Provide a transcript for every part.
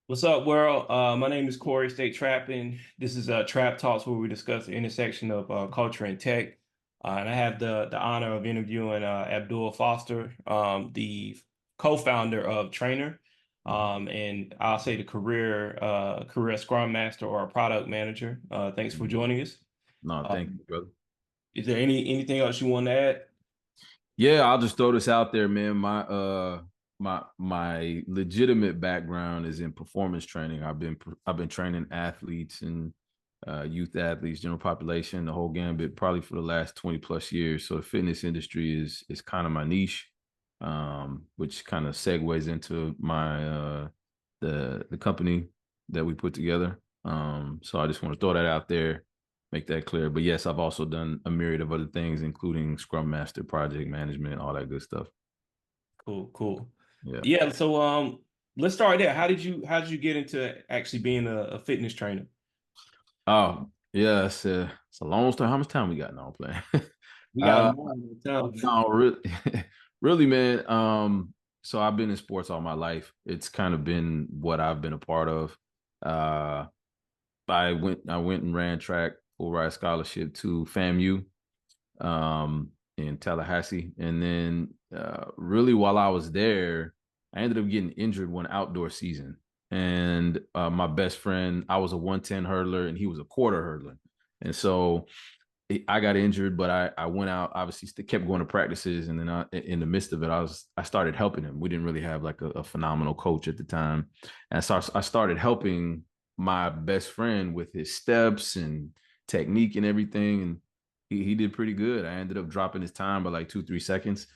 What's up, world? My name is Corey, State Trapping. This is Trap Talks, where we discuss the intersection of culture and tech. And I have the honor of interviewing Abdul Foster, the co-founder of Trainr, and I'll say the career Scrum Master or a product manager. Thanks for Mhm. joining us. No, thank you, Um, brother. is there anything else you want to add? Yeah, I'll just throw this out there, man. My legitimate background is in performance training. I've been training athletes and youth athletes, general population, the whole gambit, probably for the last 20 plus years. So the fitness industry is kind of my niche, which kind of segues into my the company that we put together. So I just want to throw that out there, make that clear. But yes, I've also done a myriad of other things, including Scrum Master, project management, all that good stuff. Cool, cool. Yeah. Yeah, so let's start there. How did you get into actually being a fitness trainer? Oh, yeah. It's a long story. How much time we got now? I'm playing. We got a uh, long time. no, really, really, man. So I've been in sports all my life. It's kind of been what I've been a part of. Uh, I went and ran track full ride scholarship to FAMU in Tallahassee. And then really while I was there, I ended up getting injured one outdoor season. And my best friend, I was a 110 hurdler and he was a quarter hurdler. And so I got injured, but I went out, obviously kept going to practices. And then in the midst of it, I started helping him. We didn't really have like a phenomenal coach at the time. And so I started helping my best friend with his steps and technique and everything. And he did pretty good. I ended up dropping his time by like 2, 3 seconds.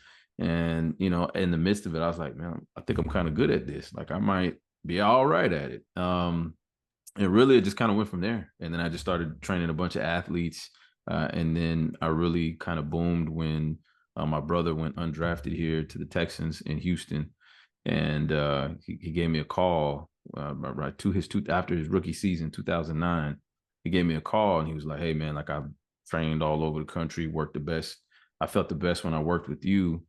And, in the midst of it, I was like, man, I think I'm kind of good at this. Like I might be all right at it. And really it just kind of went from there. And then I just started training a bunch of athletes. And then I really kind of boomed when my brother went undrafted here to the Texans in Houston. And he gave me a call right to after his rookie season, 2009. He gave me a call and he was like, hey, man, like I've trained all over the country, worked the best. I felt the best when I worked with you.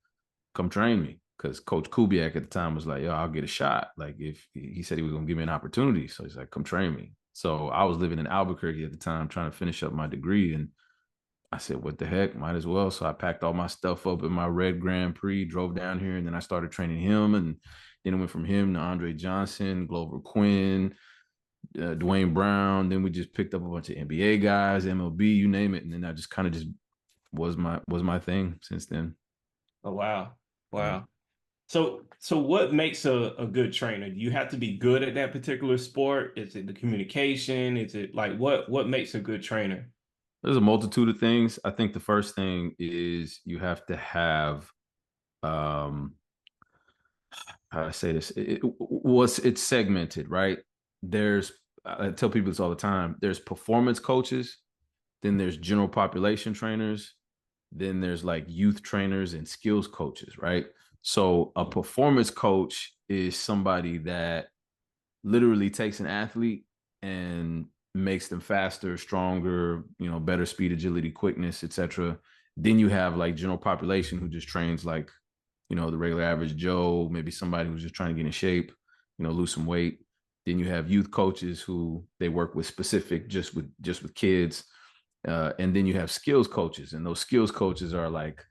Come train me. Because Coach Kubiak at the time was like, yo, I'll get a shot. Like if he said he was gonna give me an opportunity. So he's like, come train me. So I was living in Albuquerque at the time, trying to finish up my degree. And I said, what the heck? Might as well. So I packed all my stuff up in my red Grand Prix, drove down here, and then I started training him. And then it went from him to Andre Johnson, Glover Quinn, Dwayne Brown. Then we just picked up a bunch of NBA guys, MLB, you name it. And then I just kind of just was my thing since then. Oh wow. Yeah. Wow. So what makes a good trainer? Do you have to be good at that particular sport? Is it the communication? Is it like what makes a good trainer? There's a multitude of things. I think the first thing is you have to have um how do I say this? It's segmented, right? There's I tell people this all the time. There's performance coaches, then there's general population trainers, then there's like youth trainers and skills coaches, right? So a performance coach is somebody that literally takes an athlete and makes them faster, stronger, better speed, agility, quickness, etc. Then you have like general population who just trains like, the regular average Joe, maybe somebody who's just trying to get in shape, lose some weight. Then you have youth coaches who they work with specific just with kids. And then you have skills coaches, and those skills coaches are like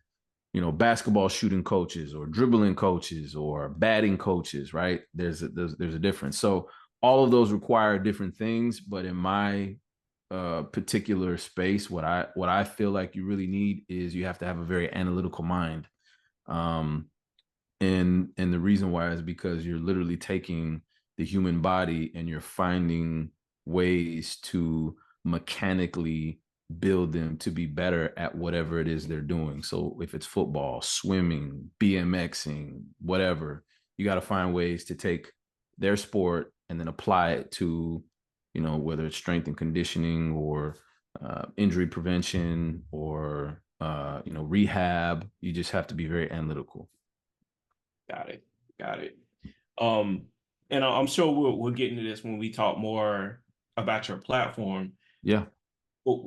basketball shooting coaches or dribbling coaches or batting coaches, right? There's a difference. So all of those require different things, but in my particular space, what I feel like you really need is you have to have a very analytical mind. Um, and the reason why is because you're literally taking the human body and you're finding ways to mechanically build them to be better at whatever it is they're doing. So if it's football, swimming, BMXing, whatever, you got to find ways to take their sport and then apply it to, whether it's strength and conditioning or injury prevention or rehab. You just have to be very analytical. Got it. Got it. Um, and I'm sure we'll get into this when we talk more about your platform. Yeah. But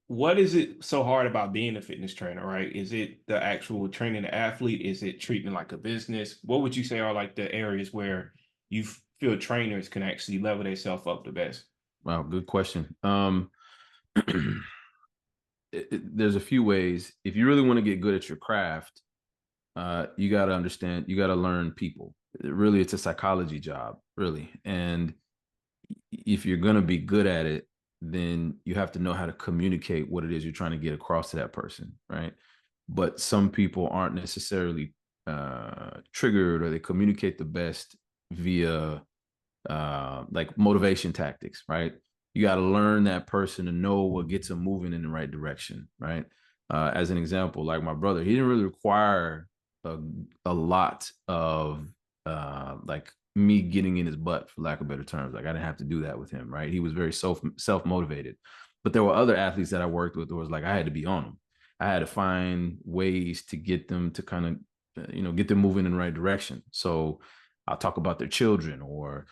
what is it so hard about being a fitness trainer, right? Is it the actual training the athlete? Is it treatment like a business? What would you say are like the areas where you feel trainers can actually level themselves up the best? Wow, good question. There's a few ways. If you really want to get good at your craft, you got to understand, you got to learn people. Really, it's a psychology job, really. And if you're going to be good at it, then you have to know how to communicate what it is you're trying to get across to that person, right? But some people aren't necessarily triggered, or they communicate the best via like motivation tactics, right? You got to learn that person to know what gets them moving in the right direction, right? As an example, like my brother, he didn't really require a, a lot of like me getting in his butt, for lack of better terms. Like I didn't have to do that with him, right? He was very self motivated. But there were other athletes that I worked with who was like I had to be on them. I had to find ways to get them to kind of get them moving in the right direction. So I'll talk about their children, or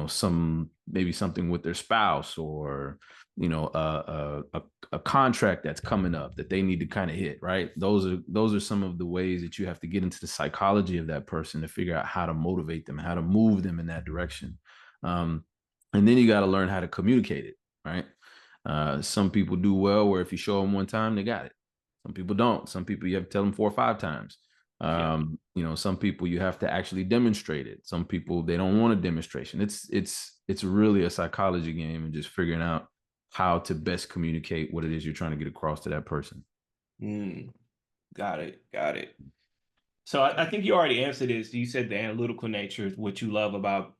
some maybe something with their spouse, or a contract that's coming up that they need to kind of hit, right? Those are some of the ways that you have to get into the psychology of that person to figure out how to motivate them, how to move them in that direction. um, and then you got to learn how to communicate it, right? Some people do well where if you show them one time they got it. Some people don't. Some people you have to tell them 4 or 5 times. Yeah. Some people you have to actually demonstrate it. Some people they don't want a demonstration. It's really a psychology game, and just figuring out how to best communicate what it is you're trying to get across to that person. Mm, got it. Got it. So I think you already answered this. You said the analytical nature is what you love about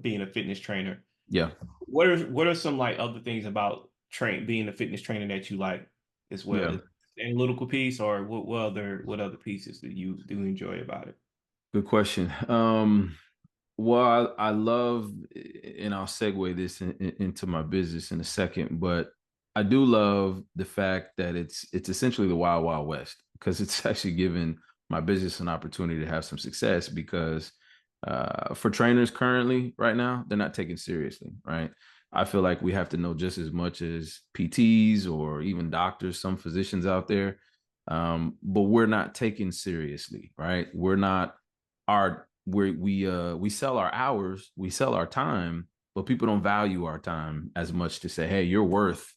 being a fitness trainer. Yeah, What are some like other things about being a fitness trainer that you like as well? yeah. Is it the analytical piece, or what other pieces that you do enjoy about it? Good question. Well, I love, and I'll segue this into my business in a second, but I do love the fact that it's essentially the wild, wild west, because it's actually given my business an opportunity to have some success. Because for trainers currently, right now, they're not taken seriously, right? I feel like we have to know just as much as PTs or even doctors, some physicians out there, but we're not taken seriously, right? We're not our we sell our hours, we sell our time, but people don't value our time as much to say, hey, you're worth,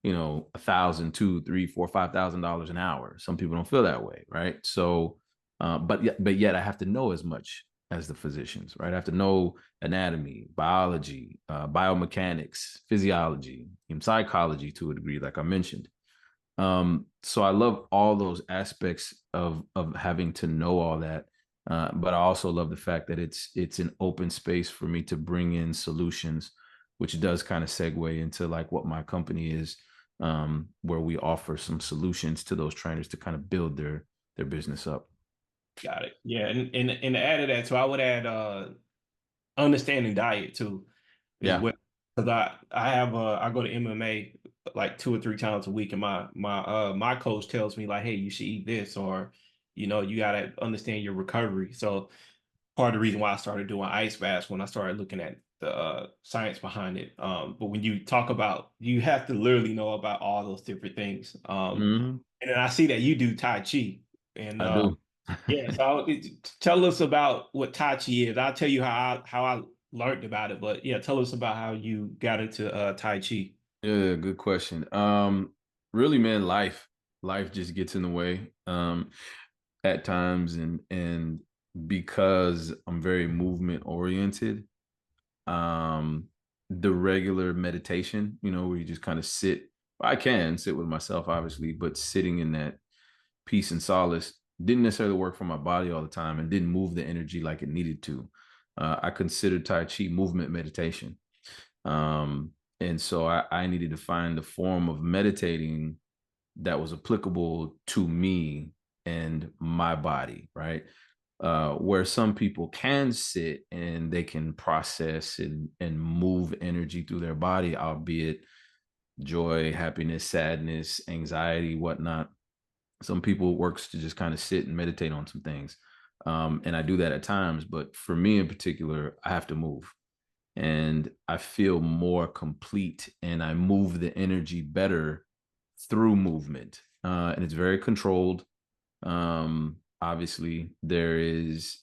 1,000, 2, 3, 4, $5,000 an hour. Some people don't feel that way, right? So, but yet I have to know as much as the physicians, right? I have to know anatomy, biology, biomechanics, physiology, and psychology to a degree, like I mentioned. So I love all those aspects of having to know all that. But I also love the fact that it's an open space for me to bring in solutions, which does kind of segue into like what my company is, where we offer some solutions to those trainers to kind of build their business up. Got it. Yeah, and to add to that, so I would add understanding diet too as Yeah. well. Because I go to MMA like 2 or 3 times a week, and my coach tells me like, hey, you should eat this, or you gotta understand your recovery. So part of the reason why I started doing ice baths when I started looking at the science behind it. But when you talk about, you have to literally know about all those different things. Hmm. And then I see that you do Tai Chi, and I do. yeah, so tell us about what Tai Chi is. I'll tell you how I learned about it, but yeah, tell us about how you got into Tai Chi. Yeah, good question. Really, man, life just gets in the way at times, and because I'm very movement oriented, um, the regular meditation, where you just kind of sit. I can sit with myself, obviously, but sitting in that peace and solace didn't necessarily work for my body all the time, and didn't move the energy like it needed to. I considered Tai Chi movement meditation. Um, and so I needed to find a form of meditating that was applicable to me and my body, right? Where some people can sit and they can process and move energy through their body, albeit joy, happiness, sadness, anxiety, whatnot. Some people it works to just kind of sit and meditate on some things. And I do that at times, but for me in particular, I have to move, and I feel more complete, and I move the energy better through movement. And it's very controlled. Obviously, there is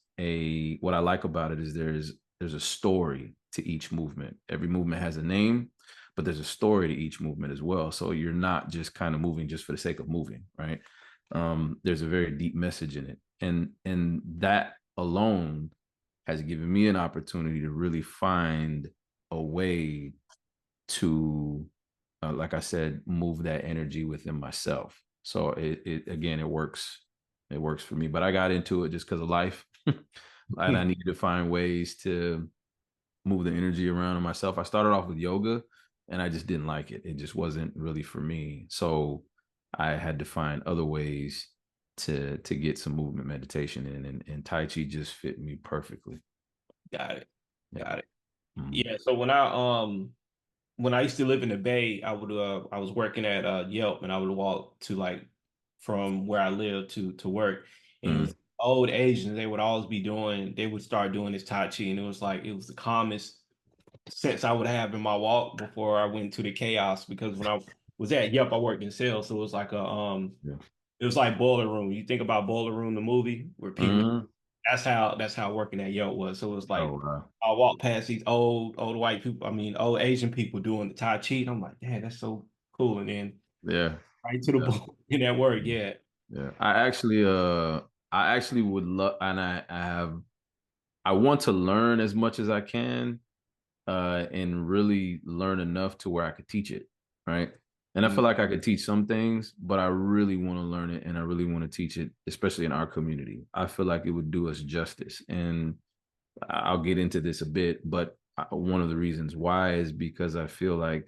what I like about it is there's there's a story to each movement. Every movement has a name, but there's a story to each movement as well. So you're not just kind of moving just for the sake of moving, right? There's a very deep message in it, and that alone has given me an opportunity to really find a way to, like I said, move that energy within myself. So it again, it works for me. But I got into it just because of life, and I needed to find ways to move the energy around in myself. I started off with yoga, and I just didn't like it. It just wasn't really for me. So I had to find other ways to get some movement meditation in, and Tai Chi just fit me perfectly. Got it. Yeah. Got it. Mhm. Yeah. So when I used to live in the Bay, I was working at Yelp, and I would walk to like from where I lived to work, and it Mhm. was old Asians. They would start doing this Tai Chi, and it was the calmest sense I would have in my walk before I went to the chaos. Because when I was at Yelp, I worked in sales, so it was like a Yeah. it was like Boiler Room. You think about Boiler Room, the movie, where people Mhm. that's how working at Yelp was. So it was Oh like wow. I walk past these old white people, I mean old Asian people doing the Tai Chi, and I'm like, damn, that's so cool. And then Yeah. right to the Yeah. book in that word, yeah. Yeah. I actually would love, and I want to learn as much as I can, and really learn enough to where I could teach it, right? And I Mm, feel like I could teach some things, but I really want to learn it, and I really want to teach it, especially in our community. I feel like it would do us justice, and I'll get into this a bit, but one of the reasons why is because I feel like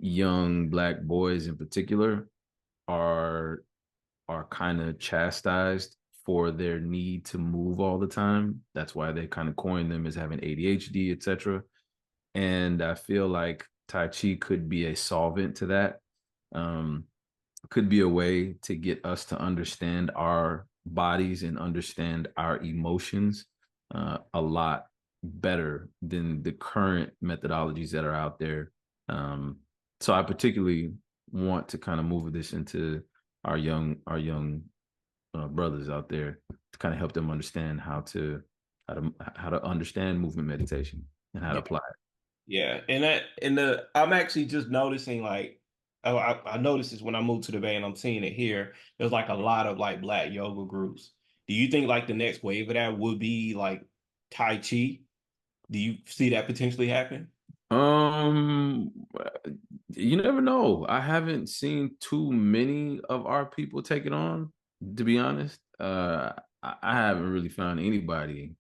young Black boys in particular are kind of chastised for their need to move all the time. That's why they kind of coined them as having ADHD, etc. And I feel like Tai Chi could be a solvent to that. Um, could be a way to get us to understand our bodies and understand our emotions a lot better than the current methodologies that are out there. Um, so I particularly want to kind of move this into our young brothers out there to kind of help them understand how to understand movement meditation and how to yeah, apply yeah. I'm actually just noticing like I noticed this when I moved to the Bay, and I'm seeing it here. There's like a lot of like Black yoga groups. Do you think like the next wave of that would be like Tai Chi? Do you see that potentially happen? it. You never know. I haven't seen too many of our people take it on, to be honest. I haven't really found anybody.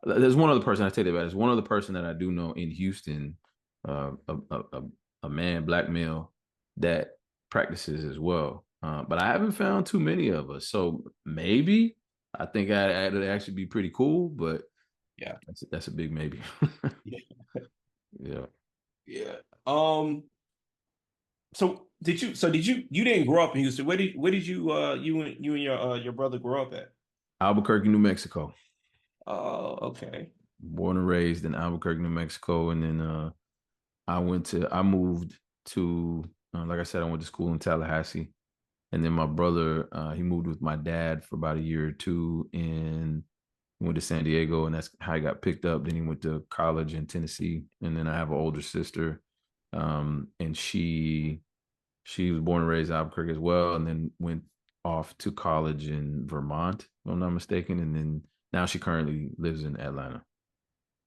There's one other person I tell you about. There's one other person that I do know in Houston, uh, a, a, a a man, black male, that practices as well. But I haven't found too many of us. So maybe I think it'd actually be pretty cool, but Yeah. that's a big maybe. Yeah. Yeah. Yeah. So you didn't grow up in Houston. Where did you and your brother grow up at? Albuquerque, New Mexico. Oh, okay. Born and raised in Albuquerque, New Mexico, and then I moved to, like I said, I went to school in Tallahassee, and then my brother, he moved with my dad for about a year or two, and went to San Diego, and that's how he got picked up. Then he went to college in Tennessee, and then I have an older sister, and she was born and raised in Albuquerque as well, and then went off to college in Vermont, if I'm not mistaken, and then now she currently lives in Atlanta.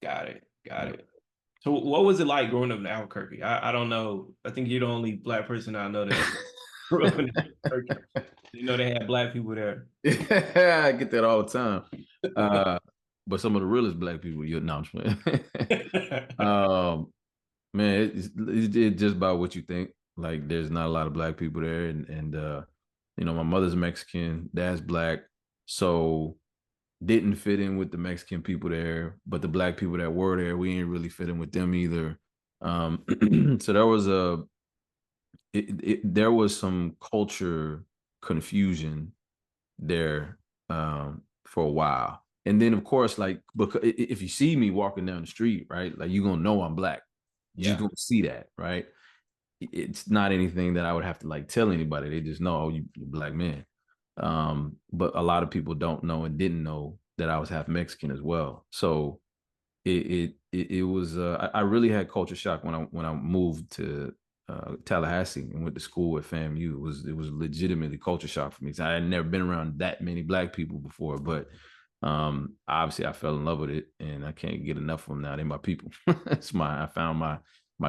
Got it. Got Yeah. it. So what was it like growing up in Albuquerque? I don't know. I think you're the only Black person I know that grew up in Albuquerque. You know they had Black people there. Yeah, I get that all the time. Uh, but some of the realest black people, you know, um, man, it's just about what you think. Like, there's not a lot of black people there, and you know, my mother's Mexican, dad's black, so didn't fit in with the Mexican people there. But the black people that were there, we ain't really fit in with them either. So there was some culture confusion there, for a while. And then of course, like, because if you see me walking down the street, right, like, you're gonna know I'm black. You're just Yeah. gonna see that, right? It's not anything that I would have to like tell anybody. They just know, oh, you're a black man. But a lot of people don't know and didn't know that I was half Mexican as well. So it was I really had culture shock when I moved to Tallahassee and went to school at FAMU. It was legitimately culture shock for me. I had never been around that many black people before, but obviously I fell in love with it, and I can't get enough of them now. They're my people. I found my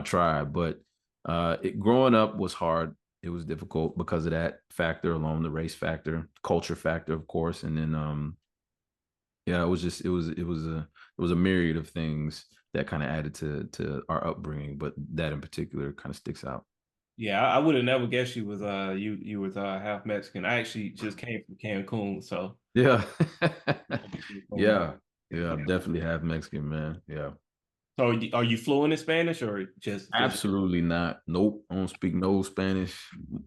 tribe. But growing up was hard. It was difficult because of that factor alone, the race factor, culture factor, of course, and then yeah, it was just it was a myriad of things that kind of added to our upbringing, but that in particular kind of sticks out. Yeah, I would have never guessed you was half Mexican. I actually just came from Cancun, so Yeah. Cancun, Yeah. Yeah, I'm yeah. definitely half Mexican, man. Yeah. So are you fluent in Spanish or just Absolutely not. Nope. I don't speak no Spanish.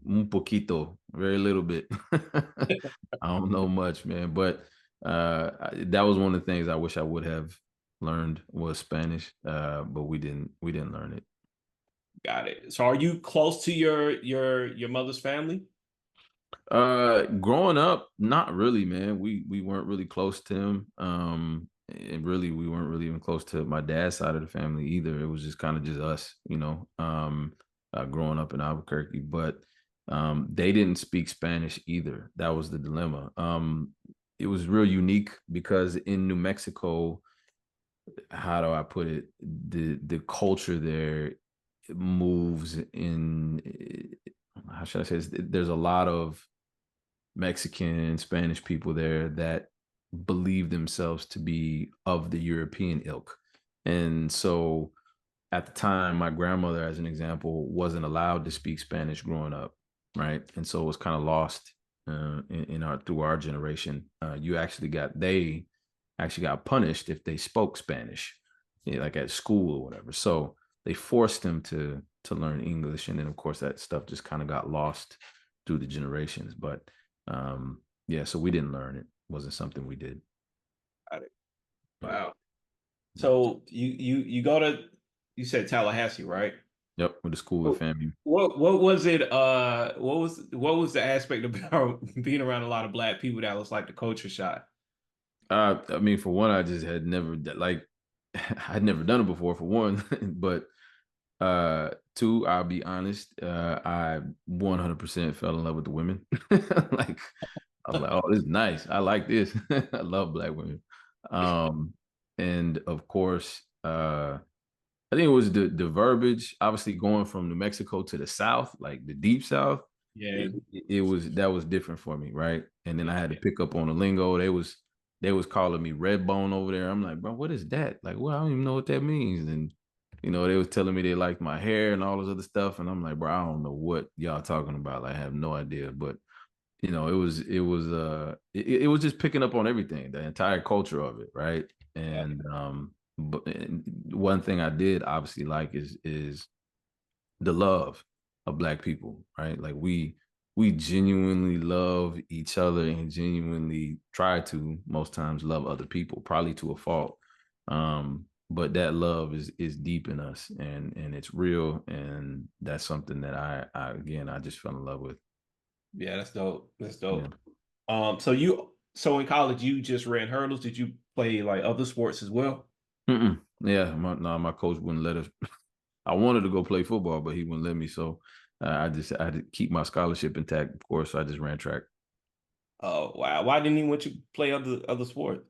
Un poquito. Very little bit. I don't know much, man. But that was one of the things I wish I would have learned was Spanish. But we didn't learn it. got it? So are you close to your mother's family? Growing up, not really, man. We weren't really close to him. And really we weren't really even close to my dad's side of the family either. It was just kind of just us, growing up in Albuquerque. But they didn't speak Spanish either. That was the dilemma. It was real unique because in New Mexico, how do I put it? The culture there moves in how should I say this? There's a lot of Mexican and Spanish people there that believe themselves to be of the European ilk. And so at the time, my grandmother, as an example, wasn't allowed to speak Spanish growing up, right? And so it was kind of lost in our through our generation. They actually got punished if they spoke Spanish, like at school or whatever. So they forced them to learn English, and then of course that stuff just kind of got lost through the generations. But yeah, so we didn't learn it. It wasn't something we did. Got it. Yeah. Wow. So you go to you said Tallahassee, right? Yep, with the school of family. What was it? What was the aspect about being around a lot of black people that was like the culture shock? I mean, for one, I just had never I'd never done it before. For one, but two, I'll be honest, I 100% fell in love with the women. Like I was like, oh, this is nice. I like this. I love black women. Um, and of course, I think it was the verbiage. Obviously, going from New Mexico to the South, like the deep South, Yeah, it was that was different for me, right? And then I had to yeah, pick up on the lingo. They was calling me red bone over there. I'm like, bro, what is that? Like, well, I don't even know what that means. And they was telling me they liked my hair and all this other stuff. And I'm like, bro, I don't know what y'all talking about. Like, I have no idea. But it was just picking up on everything, the entire culture of it, right? yeah, And one thing I did obviously like is the love of black people, right? Like we genuinely love each other and genuinely try to most times love other people, probably to a fault. But that love is deep in us, and it's real, and that's something that I again I just fell in love with. yeah. That's dope. That's Yeah. dope. So in college you just ran hurdles. Did you play like other sports as well? Mm-mm. Yeah, my coach wouldn't let us. I wanted to go play football, but he wouldn't let me. So I had to keep my scholarship intact, of course. So I just ran track. Oh wow. Why didn't he want you to play other sports?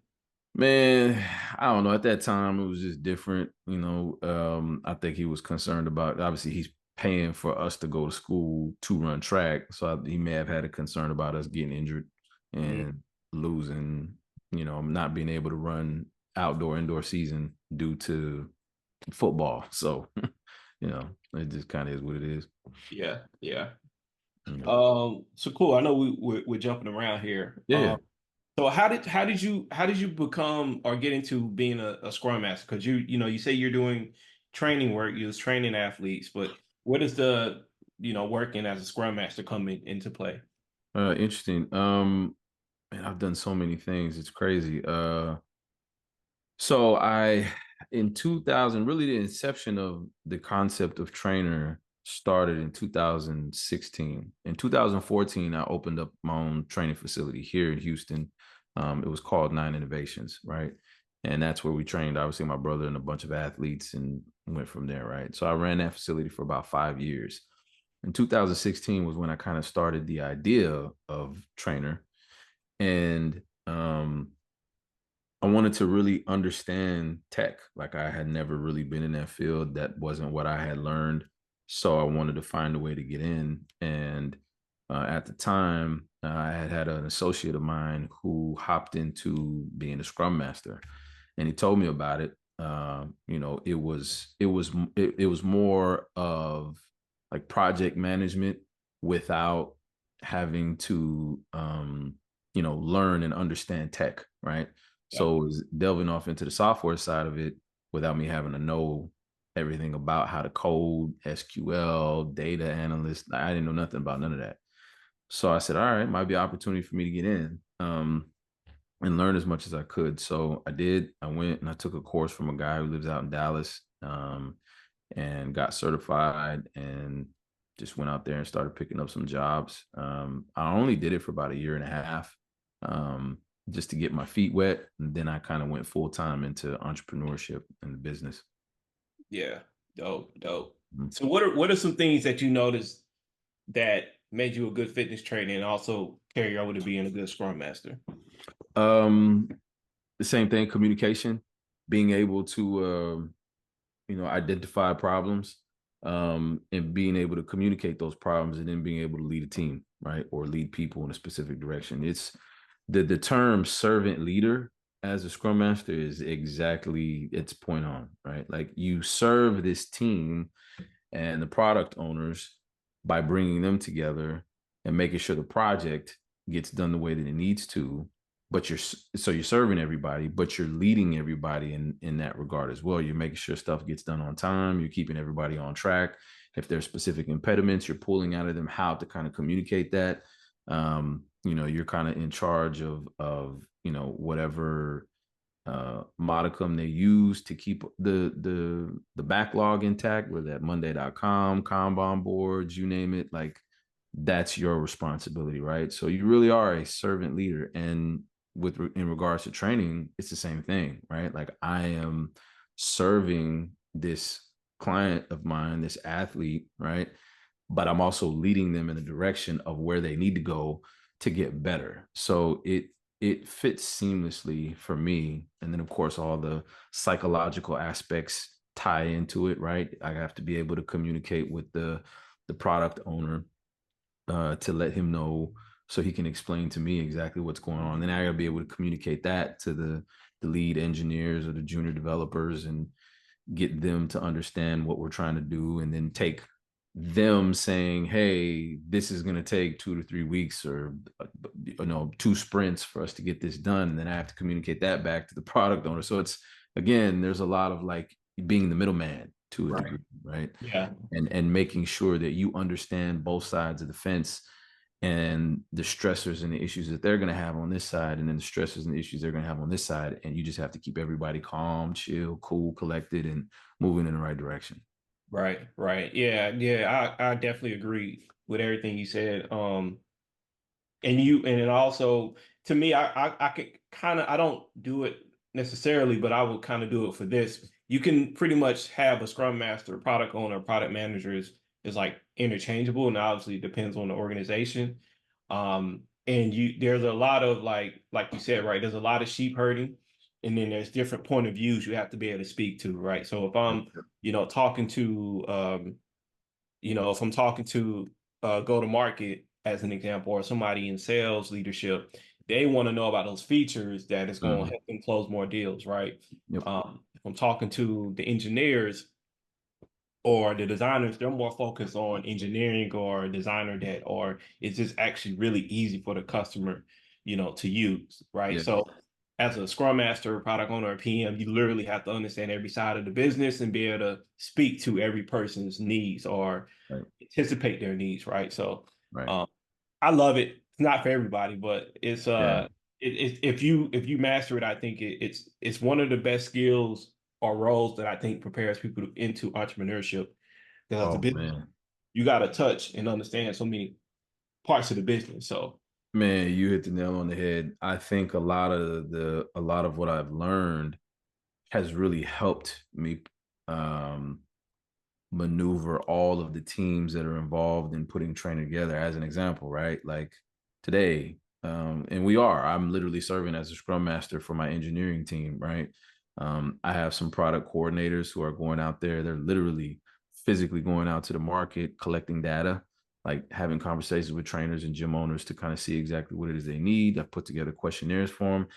Man, I don't know. At that time, it was just different. I think he was concerned about. Obviously, he's paying for us to go to school to run track, so he may have had a concern about us getting injured Mm, and losing. Not being able to run indoor season due to football. So, it just kind of is what it is. yeah, yeah. Yeah. So cool. I know we're jumping around here. Yeah. So how did you become or get into being a scrum master? Because you say you're doing training work, you're training athletes, but where does the working as a scrum master come into play? Interesting. Man, I've done so many things. It's crazy. So in 2000, really the inception of the concept of Trainr started in 2016. In 2014, I opened up my own training facility here in Houston. It was called Nine Innovations, right? And that's where we trained, obviously, my brother and a bunch of athletes and went from there, right? So I ran that facility for about 5 years. In 2016 was when I kind of started the idea of Trainr. And I wanted to really understand tech. Like I had never really been in that field. That wasn't what I had learned. So I wanted to find a way to get in. And at the time, I had had an associate of mine who hopped into being a scrum master, and he told me about it. It was more of like project management without having to learn and understand tech, right? Yeah. So it was delving off into the software side of it without me having to know everything about how to code, SQL, data analyst. I didn't know nothing about none of that. So I said, all right, might be an opportunity for me to get in and learn as much as I could. So I did. I went and I took a course from a guy who lives out in Dallas and got certified and just went out there and started picking up some jobs. I only did it for about a year and a half. Just to get my feet wet. And then I kind of went full time into entrepreneurship and the business. Yeah. Dope. Dope. Mm-hmm. So what are some things that you noticed that made you a good fitness trainer and also carry over to being a good scrum master? Um, the same thing, communication, being able to, identify problems, and being able to communicate those problems and then being able to lead a team, right? Or lead people in a specific direction. It's the term servant leader as a scrum master is exactly its point on, right? Like you serve this team and the product owners by bringing them together and making sure the project gets done the way that it needs to. But you're serving everybody, but you're leading everybody in that regard as well. You're making sure stuff gets done on time. You're keeping everybody on track. If there's specific impediments, you're pulling out of them how to kind of communicate that. You're kind of in charge of whatever modicum they use to keep the backlog intact, whether at monday.com, Kanban boards, you name it, like that's your responsibility, right? So you really are a servant leader. And in regards to training, it's the same thing, right? Like I am serving this client of mine, this athlete, right? But I'm also leading them in the direction of where they need to go to get better. So it fits seamlessly for me. And then of course all the psychological aspects tie into it, right? I have to be able to communicate with the product owner to let him know so he can explain to me exactly what's going on. Then I gotta be able to communicate that to the lead engineers or the junior developers and get them to understand what we're trying to do, and then take them saying, hey, this is going to take 2 to 3 weeks or 2 sprints for us to get this done, and then I have to communicate that back to the product owner. So it's, again, there's a lot of like being the middleman to a Right. degree, right? Yeah. And making sure that you understand both sides of the fence and the stressors and the issues that they're going to have on this side, and then the stressors and the issues they're going to have on this side. And you just have to keep everybody calm, chill, cool, collected, and moving in the right direction. Right. Right. Yeah. Yeah. I definitely agree with everything you said. And it also, to me, I could kind of, I don't do it necessarily, but I will kind of do it for this. You can pretty much have a scrum master, product owner, product manager is like interchangeable, and obviously it depends on the organization. And there's a lot of like you said, right? There's a lot of sheep herding, and then there's different point of views you have to be able to speak to, right? So if Yep, I'm, yep. talking to if I'm talking to go to market as an example, or somebody in sales leadership, they want to know about those features that is going to Mhm. help them close more deals, right? Yep. If I'm talking to the engineers or the designers, they're more focused on engineering or designer that, or it's just actually really easy for the customer, to use, right? Yeah. So as a scrum master, product owner, or PM, you literally have to understand every side of the business and be able to speak to every person's needs or Right. anticipate their needs, right? So Right. um, I love it. It's not for everybody, but Yeah. if you master it, I think it's one of the best skills or roles that I think prepares people into entrepreneurship. Because as a Oh business, man. you got to touch and understand so many parts of the business. So Man, you hit the nail on the head. I think a lot of what I've learned has really helped me um maneuver all of the teams that are involved in putting Trainr together. As an example, right? Like today, and I'm literally serving as a scrum master for my engineering team, right? I have some product coordinators who are going out there. They're literally physically going out to the market, collecting data, like having conversations with trainers and gym owners to kind of see exactly what it is they need. I put together questionnaires for them.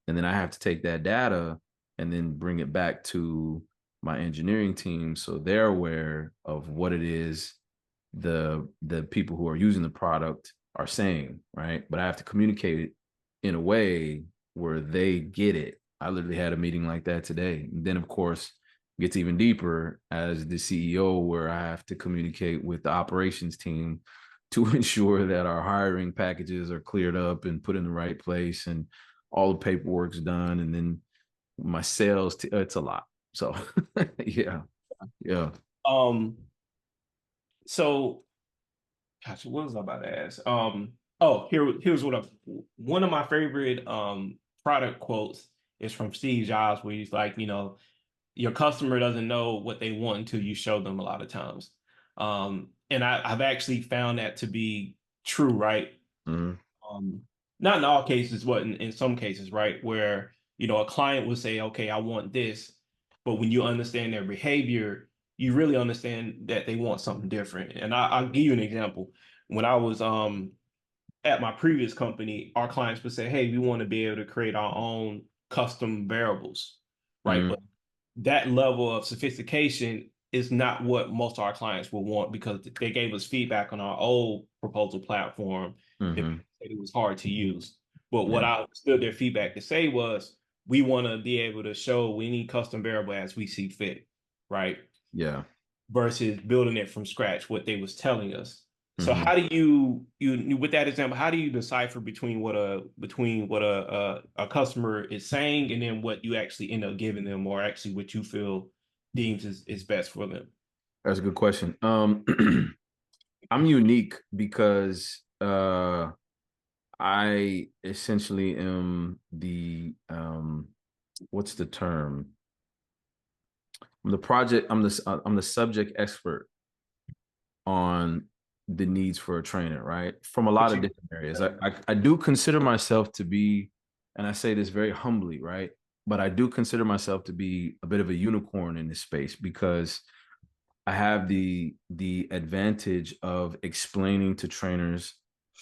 And then I have to take that data and then bring it back to my engineering team so they're aware of what it is the people who are using the product are saying, right? But I have to communicate it in a way where they get it. I literally had a meeting like that today. And then of course it gets even deeper as the CEO where I have to communicate with the operations team to ensure that our hiring packages are cleared up and put in the right place and all the paperwork's done. And then my it's a lot. So yeah, yeah. Um, so gosh, what was I about to ask? Oh, here's what one of my favorite product quotes is from Steve Jobs, where he's like, your customer doesn't know what they want until you show them a lot of times. And I've actually found that to be true, right? Mm-hmm. um, Not in all cases, but in some cases, right, where a client will say, "Okay, I want this," but when you understand their behavior, you really understand that they want something different. And I'll give you an example. When I was at my previous company, our clients would say, "Hey, we want to be able to create our own custom variables," right? But Mm-hmm. that level of sophistication is not what most of our clients will want because they gave us feedback on our old proposal platform that Mm-hmm. it was hard to use. But what Yeah. I understood their feedback to say was, we want to be able to show any custom variable as we see fit, right? Yeah. Versus building it from scratch, what they was telling us. So Mm-hmm. how do you with that example, how do you decipher between what a customer is saying and then what you actually end up giving them, or actually what you feel deems is best for them? That's a good question. I'm unique because I essentially am the what's the term? I'm the subject expert on the needs for a trainer, right? From a lot What of you different areas. I do consider myself to be, and I say this very humbly, right? But I do consider myself to be a bit of a unicorn in this space because I have the advantage of explaining to trainers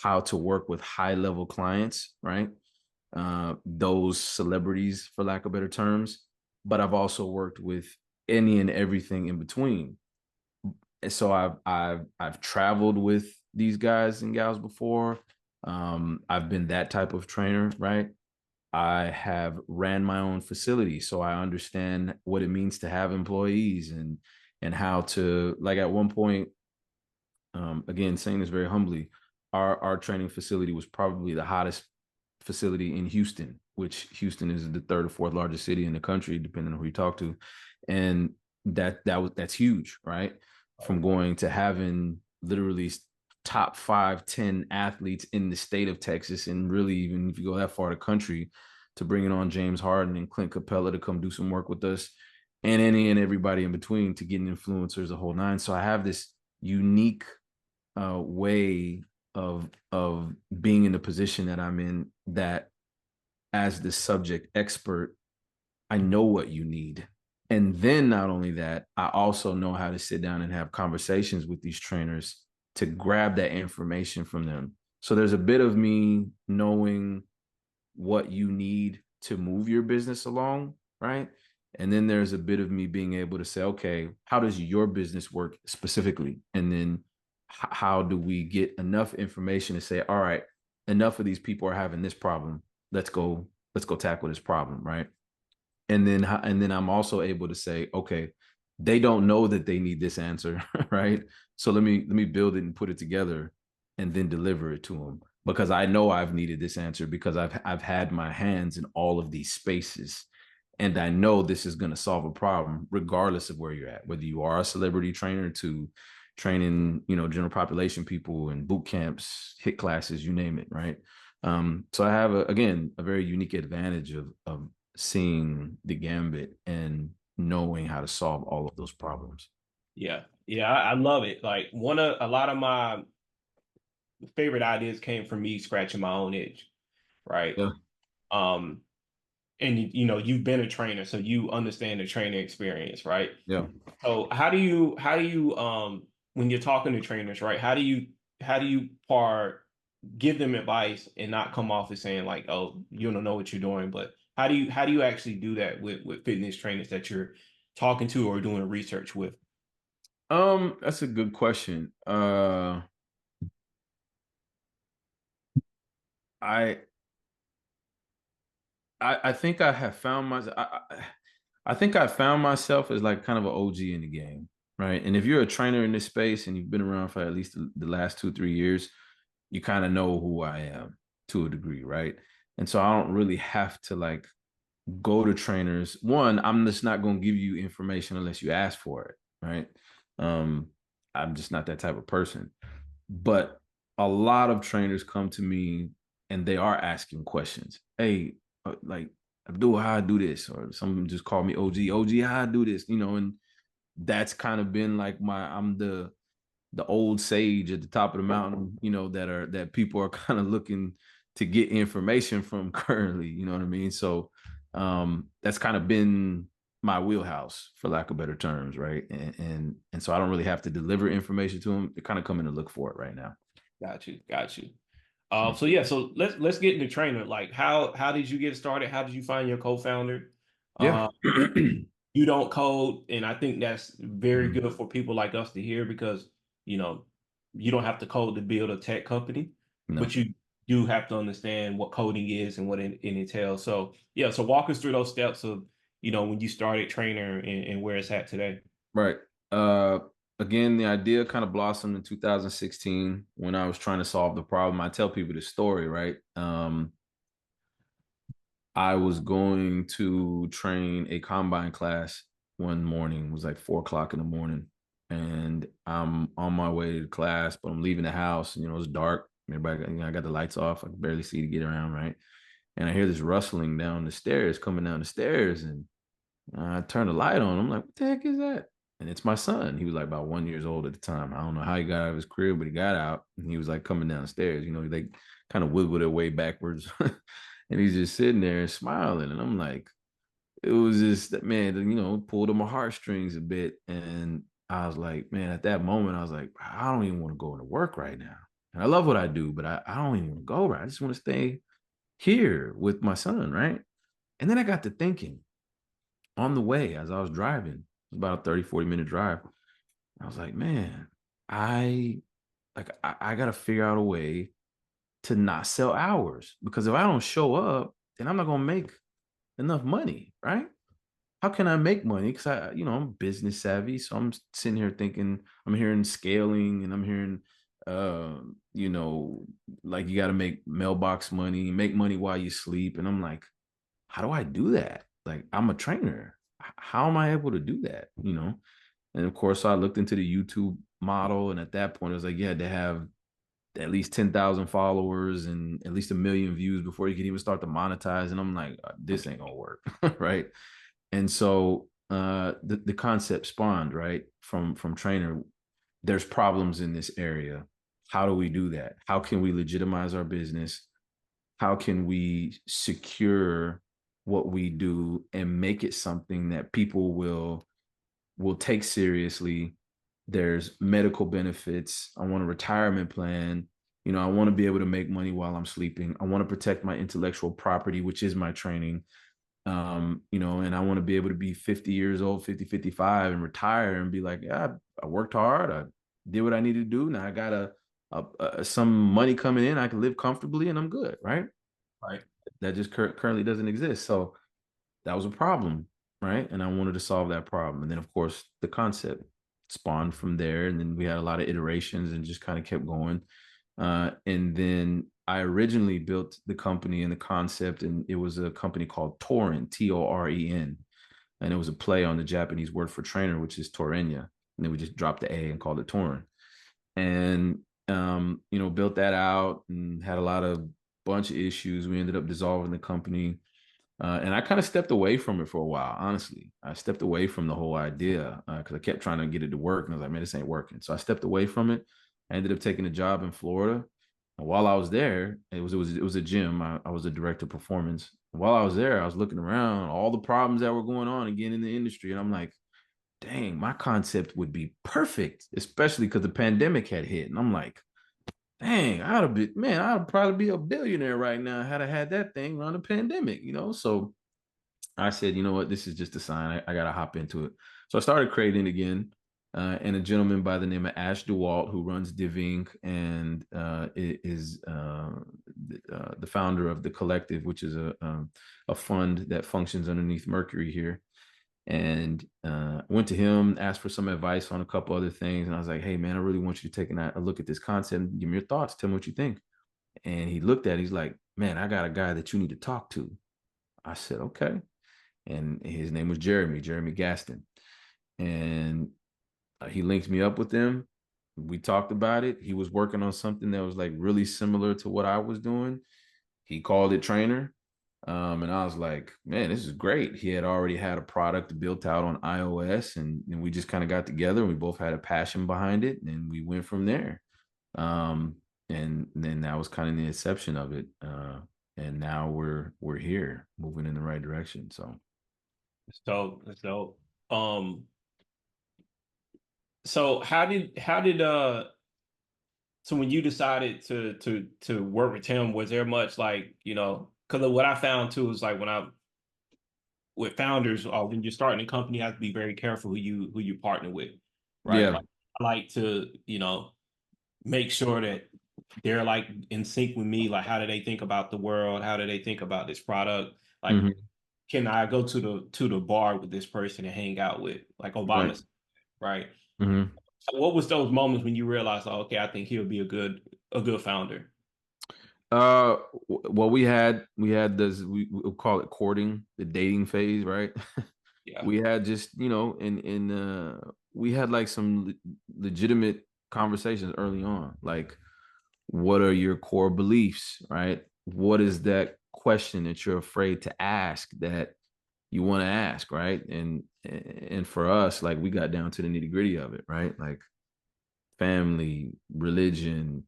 how to work with high level clients, right? Those celebrities, for lack of better terms. But I've also worked with any and everything in between. And so I've traveled with these guys and gals before. I've been that type of trainer, right? I have ran my own facility, so I understand what it means to have employees and how to, like, at one point, again, saying this very humbly, our training facility was probably the hottest facility in Houston, which Houston is the third or fourth largest city in the country, depending on who you talk to, and that's huge, right? From going to having literally top 5, 10 athletes in the state of Texas, and really, even if you go that far to country, to bringing on James Harden and Clint Capella to come do some work with us, and any and everybody in between, to getting influencers, the whole nine. So I have this unique way of being in the position that I'm in, that as the subject expert, I know what you need. And then not only that, I also know how to sit down and have conversations with these trainers to grab that information from them. So there's a bit of me knowing what you need to move your business along, right? And then there's a bit of me being able to say, okay, how does your business work specifically? And then how do we get enough information to say, all right, enough of these people are having this problem. Let's go tackle this problem, right? And then I'm also able to say, okay, they don't know that they need this answer, right? So let me build it and put it together and then deliver it to them, because I know I've needed this answer because I've had my hands in all of these spaces, and I know this is going to solve a problem regardless of where you're at, whether you are a celebrity trainer to training, general population people in boot camps, hit classes, you name it, right? So I have again a very unique advantage of seeing the gambit and knowing how to solve all of those problems. Yeah, yeah, I love it. Like a lot of my favorite ideas came from me scratching my own itch, right? Yeah, Um, and you've been a trainer, so you understand the training experience, right? yeah. So how do you when you're talking to trainers, right? How do you part give them advice and not come off as saying like, oh, you don't know what you're doing, but how do you actually do that with fitness trainers that you're talking to or doing research with? That's a good question. I I think I have found myself. I think I found myself as like kind of an OG in the game, right? And if you're a trainer in this space and you've been around for at least the last 2 3 years, you kind of know who I am to a degree, right? And so I don't really have to like go to trainers. One, I'm just not going to give you information unless you ask for it, right? Um, I'm just not that type of person. But a lot of trainers come to me and they are asking questions. Hey, like Abdul, how I do this? Or some just call me OG. OG, how I do this? And that's kind of been like I'm the old sage at the top of the mountain, that people are kind of looking to get information from currently, you know what I mean? So that's kind of been my wheelhouse, for lack of better terms, right? And so I don't really have to deliver information to them. They're kind of coming to look for it right now. Got you, got you. So yeah, so let's get into trainer. Like how did you get started? How did you find your co-founder? Yeah. Uh, you don't code, and I think that's very Mhm. good for people like us to hear because you know you don't have to code to build a tech company, No. but you do have to understand what coding is and what it entails. So yeah, so walk us through those steps of when you started Trainer and where it's at today. Right. Uh Again, the idea kind of blossomed in 2016 when I was trying to solve the problem. I tell people the story, right? I was going to train a combine class one morning. It was like 4 o'clock in the morning. And I'm on my way to class, but I'm leaving the house. And, it's dark. Everybody, I got the lights off. I can barely see to get around, right? And I hear this rustling down the stairs, coming down the stairs. And I turn the light on. I'm like, what the heck is that? And it's my son. He was like about 1 years old at the time. I don't know how he got out of his crib, but he got out and he was like coming down the stairs. They kind of wiggled their way backwards. And he's just sitting there and smiling. And I'm like, it was just that man, pulled on my heartstrings a bit. And I was like, man, at that moment, I was like, I don't even want to go into work right now. And I love what I do, but I don't even want to go right. I just want to stay here with my son, right? And then I got to thinking on the way as I was driving, it was about a 30, 40 minute drive. I was like, man, I I gotta figure out a way to not sell hours because if I don't show up, then I'm not gonna make enough money, right? How can I make money? Because I'm business savvy, so I'm sitting here thinking, I'm hearing scaling, and I'm hearing, you know, like you got to make mailbox money, make money while you sleep, and I'm like, how do I do that? Like, I'm a trainer. How am I able to do that? And of course, I looked into the YouTube model, and at that point, it was like you had to have at least 10,000 followers and at least 1 million views before you can even start to monetize. And I'm like, this ain't gonna work, right? And so the concept spawned right from Trainr. There's problems in this area. How do we do that? How can we legitimize our business? How can we secure what we do and make it something that people will take seriously? There's medical benefits. I want a retirement plan. I want to be able to make money while I'm sleeping. I want to protect my intellectual property, which is my training. And I want to be able to be 50 years old, 50, 55 and retire and be like, yeah, I worked hard. I did what I needed to do. Now I got some money coming in. I can live comfortably and I'm good. Right. Right. That just currently doesn't exist. So that was a problem. Right. And I wanted to solve that problem. And then, of course, the concept spawned from there. And then we had a lot of iterations and just kind of kept going. And then I originally built the company and the concept, and it was a company called Toren, Toren. And it was a play on the Japanese word for trainer, which is Torenya. And then we just dropped the A and called it Toren. And, built that out and had a lot of bunch of issues. We ended up dissolving the company. And I kind of stepped away from it for a while, honestly. I stepped away from the whole idea because I kept trying to get it to work. And I was like, man, this ain't working. So I stepped away from it. I ended up taking a job in Florida. And while I was there, it was a gym. I was a director of performance. While I was there, I was looking around all the problems that were going on again in the industry. And I'm like, dang, my concept would be perfect, especially because the pandemic had hit. And I'm like, dang, I'd probably be a billionaire right now had I had that thing run the pandemic. So I said, you know what, this is just a sign. I got to hop into it. So I started creating again. And a gentleman by the name of Ash DeWalt, who runs Diving and is the founder of the Collective, which is a fund that functions underneath Mercury here. And went to him, asked for some advice on a couple other things. And I was like, hey, man, I really want you to take a look at this concept and give me your thoughts. Tell me what you think. And he looked at it. He's like, man, I got a guy that you need to talk to. I said, okay. And his name was Jeremy Gaston. And he linked me up with them. We talked about it. He was working on something that was like really similar to what I was doing. He called it Trainr. And I was like, man, this is great. He had already had a product built out on iOS, and we just kind of got together. And we both had a passion behind it, and we went from there. And then that was kind of the inception of it. And now we're here, moving in the right direction. So It's dope. It's dope. Um, so how did so when you decided to work with him, was there much like, because what I found too is like when I with founders, when you're starting a company, you have to be very careful who you partner with, right? yeah. Like I like to, make sure that they're like in sync with me. Like, how do they think about the world? How do they think about this product? Like, Hmm. can I go to the bar with this person and hang out with, like Right. Obama, right? Hmm. What was those moments when you realized, oh, okay, I think he'll be a good founder? Well, we had this, we call it courting, the dating phase, right? Yeah. We had just, in we had like some legitimate conversations early on, like what are your core beliefs, right? What is that question that you're afraid to ask that you want to ask, right? And for us, like we got down to the nitty-gritty of it, right? Like family, religion,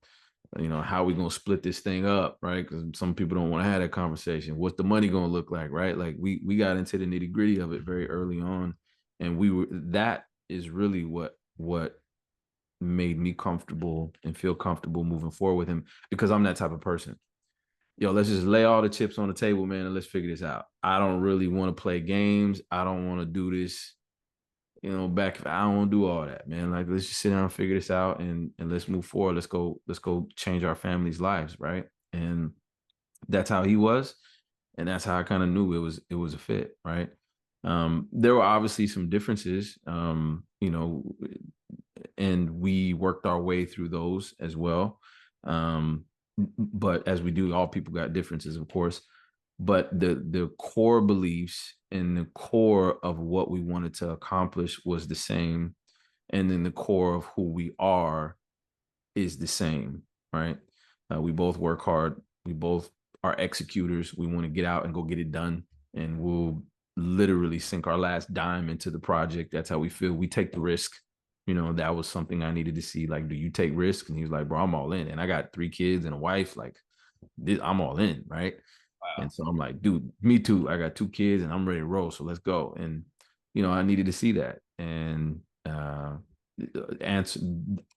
how we gonna split this thing up, right? Because some people don't want to have that conversation. What's the money gonna look like, right? Like we got into the nitty gritty of it very early on, and that is really what made me comfortable and feel comfortable moving forward with him because I'm that type of person. Yo, let's just lay all the chips on the table, man, and let's figure this out. I don't really want to play games. I don't want to do this back. I don't want to do all that, man. Like, let's just sit down and figure this out, and let's move forward. Let's go change our families' lives, right? And that's how he was, and that's how I kind of knew it was a fit, right? There were obviously some differences, and we worked our way through those as well. Um, but as we do, all people got differences, of course. But the core beliefs and the core of what we wanted to accomplish was the same, and then the core of who we are is the same, right? We both work hard. We both are executors. We want to get out and go get it done, and we'll literally sink our last dime into the project. That's how we feel. We take the risk. That was something I needed to see. Like, do you take risk? And he was like, bro, I'm all in. And I got 3 kids and a wife. Like, I'm all in, right? And Wow. so I'm like, dude, me too. I got 2 kids and I'm ready to roll. So let's go. And I needed to see that. And answer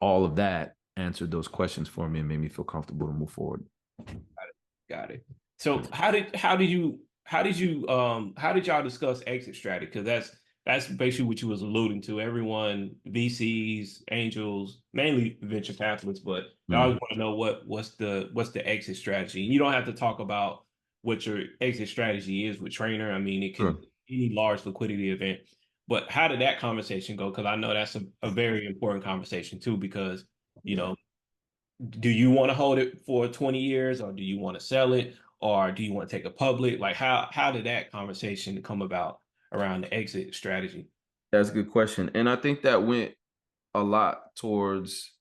all of that, answered those questions for me and made me feel comfortable to move forward. Got it. So how did y'all discuss exit strategy? Because that's basically what you was alluding to. Everyone, VCs, angels, mainly venture capitalists, but they always Mm. want to know what's the exit strategy. And you don't have to talk about what your exit strategy is with Trainr. I mean, it can Sure. any large liquidity event. But how did that conversation go? Because I know that's a very important conversation too, because you know do you want to hold it for 20 years or do you want to sell it or do you want to take it public? Like how did that conversation come about around the exit strategy? That's a good question. And I think that went a lot towards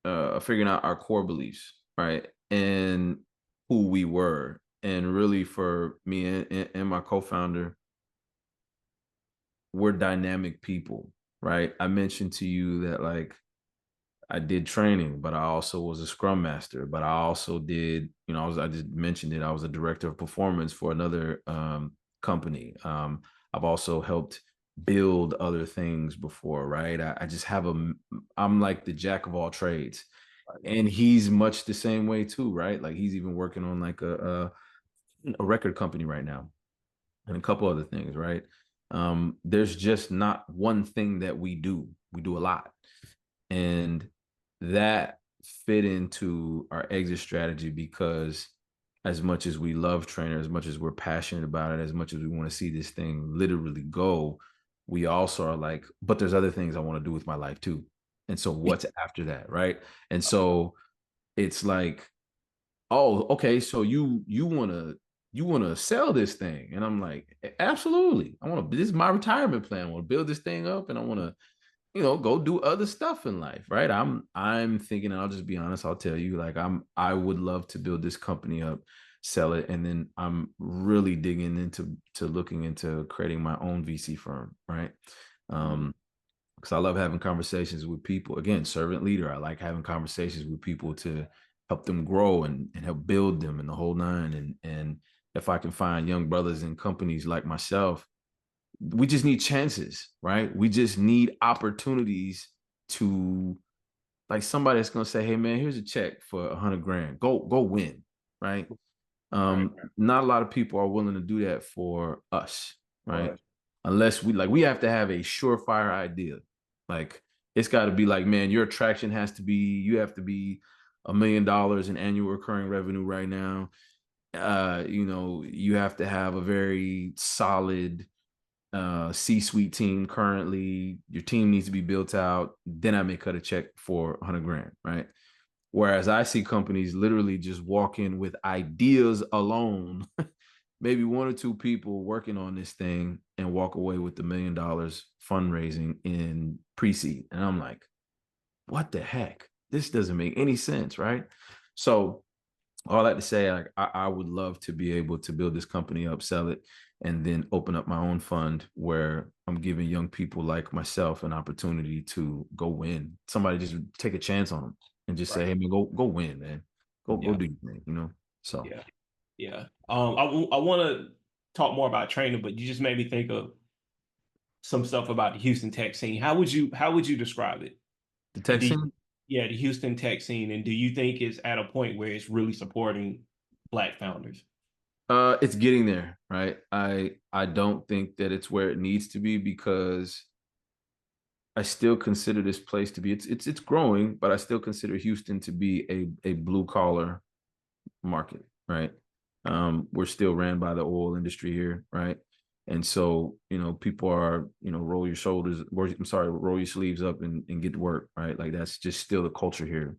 figuring out our core beliefs, right? And who we were. And really, for me and my co-founder, we're dynamic people, right? I mentioned to you that like I did training, but I also was a scrum master. But I also did, I just mentioned it. I was a director of performance for another company. I've also helped build other things before, right? I just have I'm like the jack of all trades, and he's much the same way too, right? Like he's even working on like a record company right now and a couple other things, right? There's just not one thing that we do. We do a lot. And that fit into our exit strategy because as much as we love Trainr, as much as we're passionate about it, as much as we want to see this thing literally go, we also are like, but there's other things I want to do with my life too. And so what's after that, right? And so it's like, oh, okay, so you wanna sell this thing. And I'm like, absolutely. This is my retirement plan. I want to build this thing up and I want to go do other stuff in life, right? I'm thinking, and I'll just be honest, I'll tell you, like I would love to build this company up, sell it, and then I'm really digging into to looking into creating my own VC firm, right? Because I love having conversations with people. Again, servant leader. I like having conversations with people to help them grow and help build them and the whole nine. And if I can find young brothers in companies like myself, we just need chances, right? We just need opportunities to like somebody that's gonna say, "Hey, man, here's a check for 100 grand. Go win," right? Right. Not a lot of people are willing to do that for us, right? Right. Unless we have to have a surefire idea. Like it's got to be like, man, your attraction has to be, you have to be $1 million in annual recurring revenue right now. You have to have a very solid C-suite team currently. Your team needs to be built out. Then I may cut a check for 100 grand, right? Whereas I see companies literally just walk in with ideas alone, maybe one or two people working on this thing and walk away with $1 million fundraising in pre-seed. And I'm like, what the heck? This doesn't make any sense, right? So all that to say, like I would love to be able to build this company up, sell it, and then open up my own fund where I'm giving young people like myself an opportunity to go win. Somebody just take a chance on them and just say, Right. "Hey man, go win, man. Go Yeah. do your thing." So Yeah. Yeah. I want to talk more about training, but you just made me think of some stuff about the Houston tech scene. How would you describe it? the And tech scene, yeah, the Houston tech scene, and do you think it's at a point where it's really supporting Black founders? it's getting there, right? I don't think that it's where it needs to be because I still consider this place to be it's growing, but I still consider Houston to be a blue collar market, right? We're still ran by the oil industry here, right? And so, people are, roll your shoulders, or I'm sorry, roll your sleeves up and get to work, right? Like that's just still the culture here.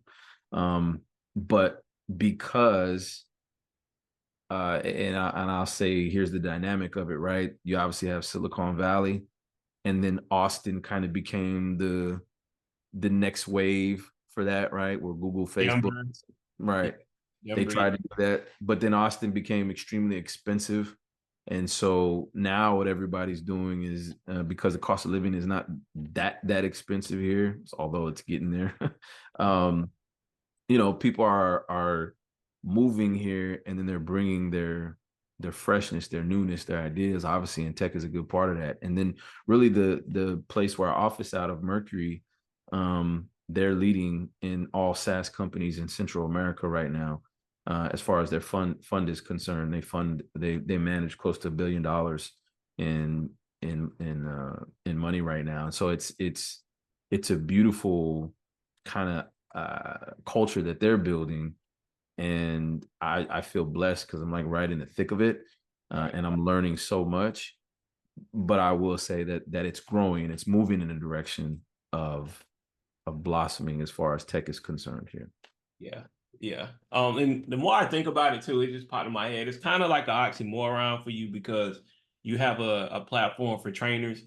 But because I'll say here's the dynamic of it, right? You obviously have Silicon Valley, and then Austin kind of became the next wave for that, right? Where Google, Facebook, Denver, yeah, right? They Denver, tried to do that, but then Austin became extremely expensive. And so now what everybody's doing is because the cost of living is not that expensive here, although it's getting there. um, people are moving here and then they're bringing their freshness, their newness, their ideas. Obviously, and tech is a good part of that. And then really the place where our office out of Mercury, they're leading in all SaaS companies in Central America right now. As far as their fund is concerned, they manage close to $1 billion in money right now. And so it's a beautiful kind of culture that they're building, and I feel blessed because I'm like right in the thick of it, right? and I'm learning so much. But I will say that it's growing and it's moving in a direction of blossoming as far as tech is concerned here. Yeah, yeah. And the more I think about it too, it just popped in my head. It's kind of like an oxymoron for you because you have a platform for trainers,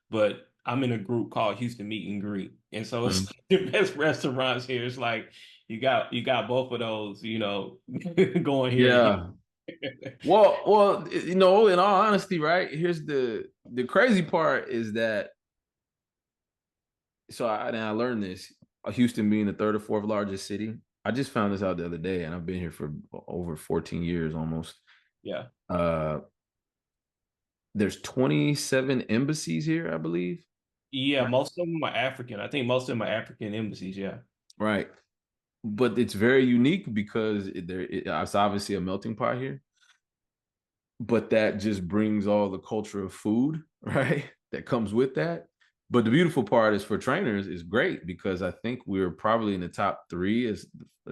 but I'm in a group called Houston Meet and Greet. And so it's Mhm. like the best restaurants here. It's like you got both of those, going here to Yeah. Well, in all honesty, right? Here's the crazy part is that I learned this. Houston being the third or fourth largest city. I just found this out the other day, and I've been here for over 14 years almost. Yeah. Uh, there's 27 embassies here, I believe. Yeah, Right. most of them are African. I think most of them are African embassies, yeah. Right. But it's very unique because it's obviously a melting pot here. But that just brings all the culture of food, right? That comes with that. But the beautiful part is for trainers is great because I think we're probably in the top three as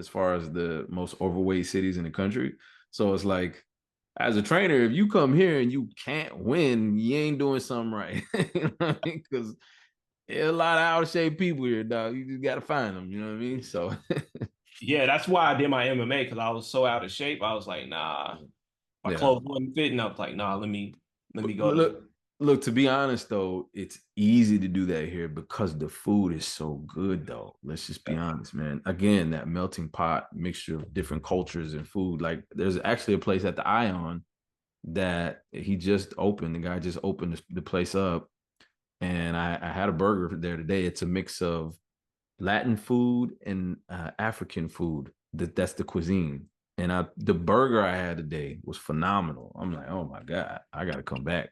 far as the most overweight cities in the country. So it's like, as a trainer, if you come here and you can't win, you ain't doing something right. You know what I mean? Because there's a lot of out of shape people here, dog. You just got to find them. You know what I mean? So Yeah, that's why I did my MMA because I was so out of shape. I was like, nah, my yeah. clothes wasn't fitting. I was like, nah, let me But go to look, to be honest though, it's easy to do that here because the food is so good though. Let's just be honest, man. Again, that melting pot mixture of different cultures and food. Like there's actually a place at the Ion that he just opened. The guy just opened the place up, and I had a burger there today. It's a mix of Latin food and African food. That's the cuisine. And the burger I had today was phenomenal. I'm like, oh my God, I gotta come back.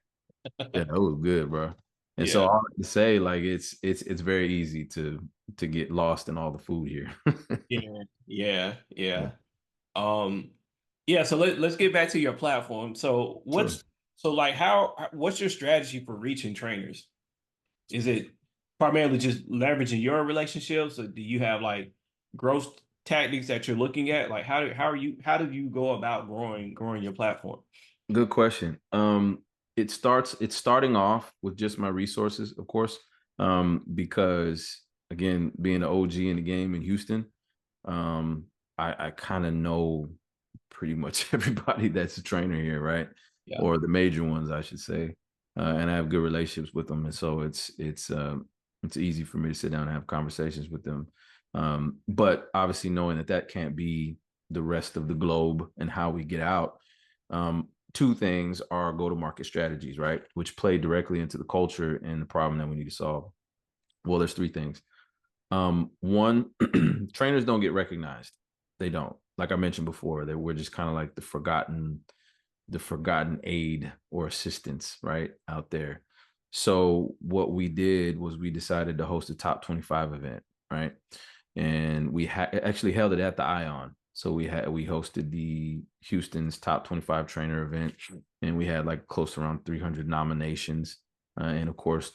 Yeah, that was good, bro. And so yeah, all to say, like it's very easy to get lost in all the food here. yeah, yeah, Yeah, yeah. Um, yeah, so let's get back to your platform. So sure. what's your strategy for reaching trainers? Is it primarily just leveraging your relationships, or do you have like growth tactics that you're looking at? Like how do you go about growing your platform? Good question. It's starting off with just my resources, of course. Because again, being an OG in the game in Houston, um, I kind of know pretty much everybody that's a trainer here, right? Yeah. Or the major ones, I should say. And I have good relationships with them, and so it's easy for me to sit down and have conversations with them. But obviously, knowing that that can't be the rest of the globe and how we get out. Two things are go-to-market strategies, right? Which play directly into the culture and the problem that we need to solve. Well, there's three things. One, trainers don't get recognized. They don't. Like I mentioned before, that we're just kind of like the forgotten aid or assistance, right, out there. So what we did was we decided to host a top 25 event, right? And we actually held it at the Ion. So we hosted the Houston's top 25 trainer event, and we had like close to around 300 nominations, and of course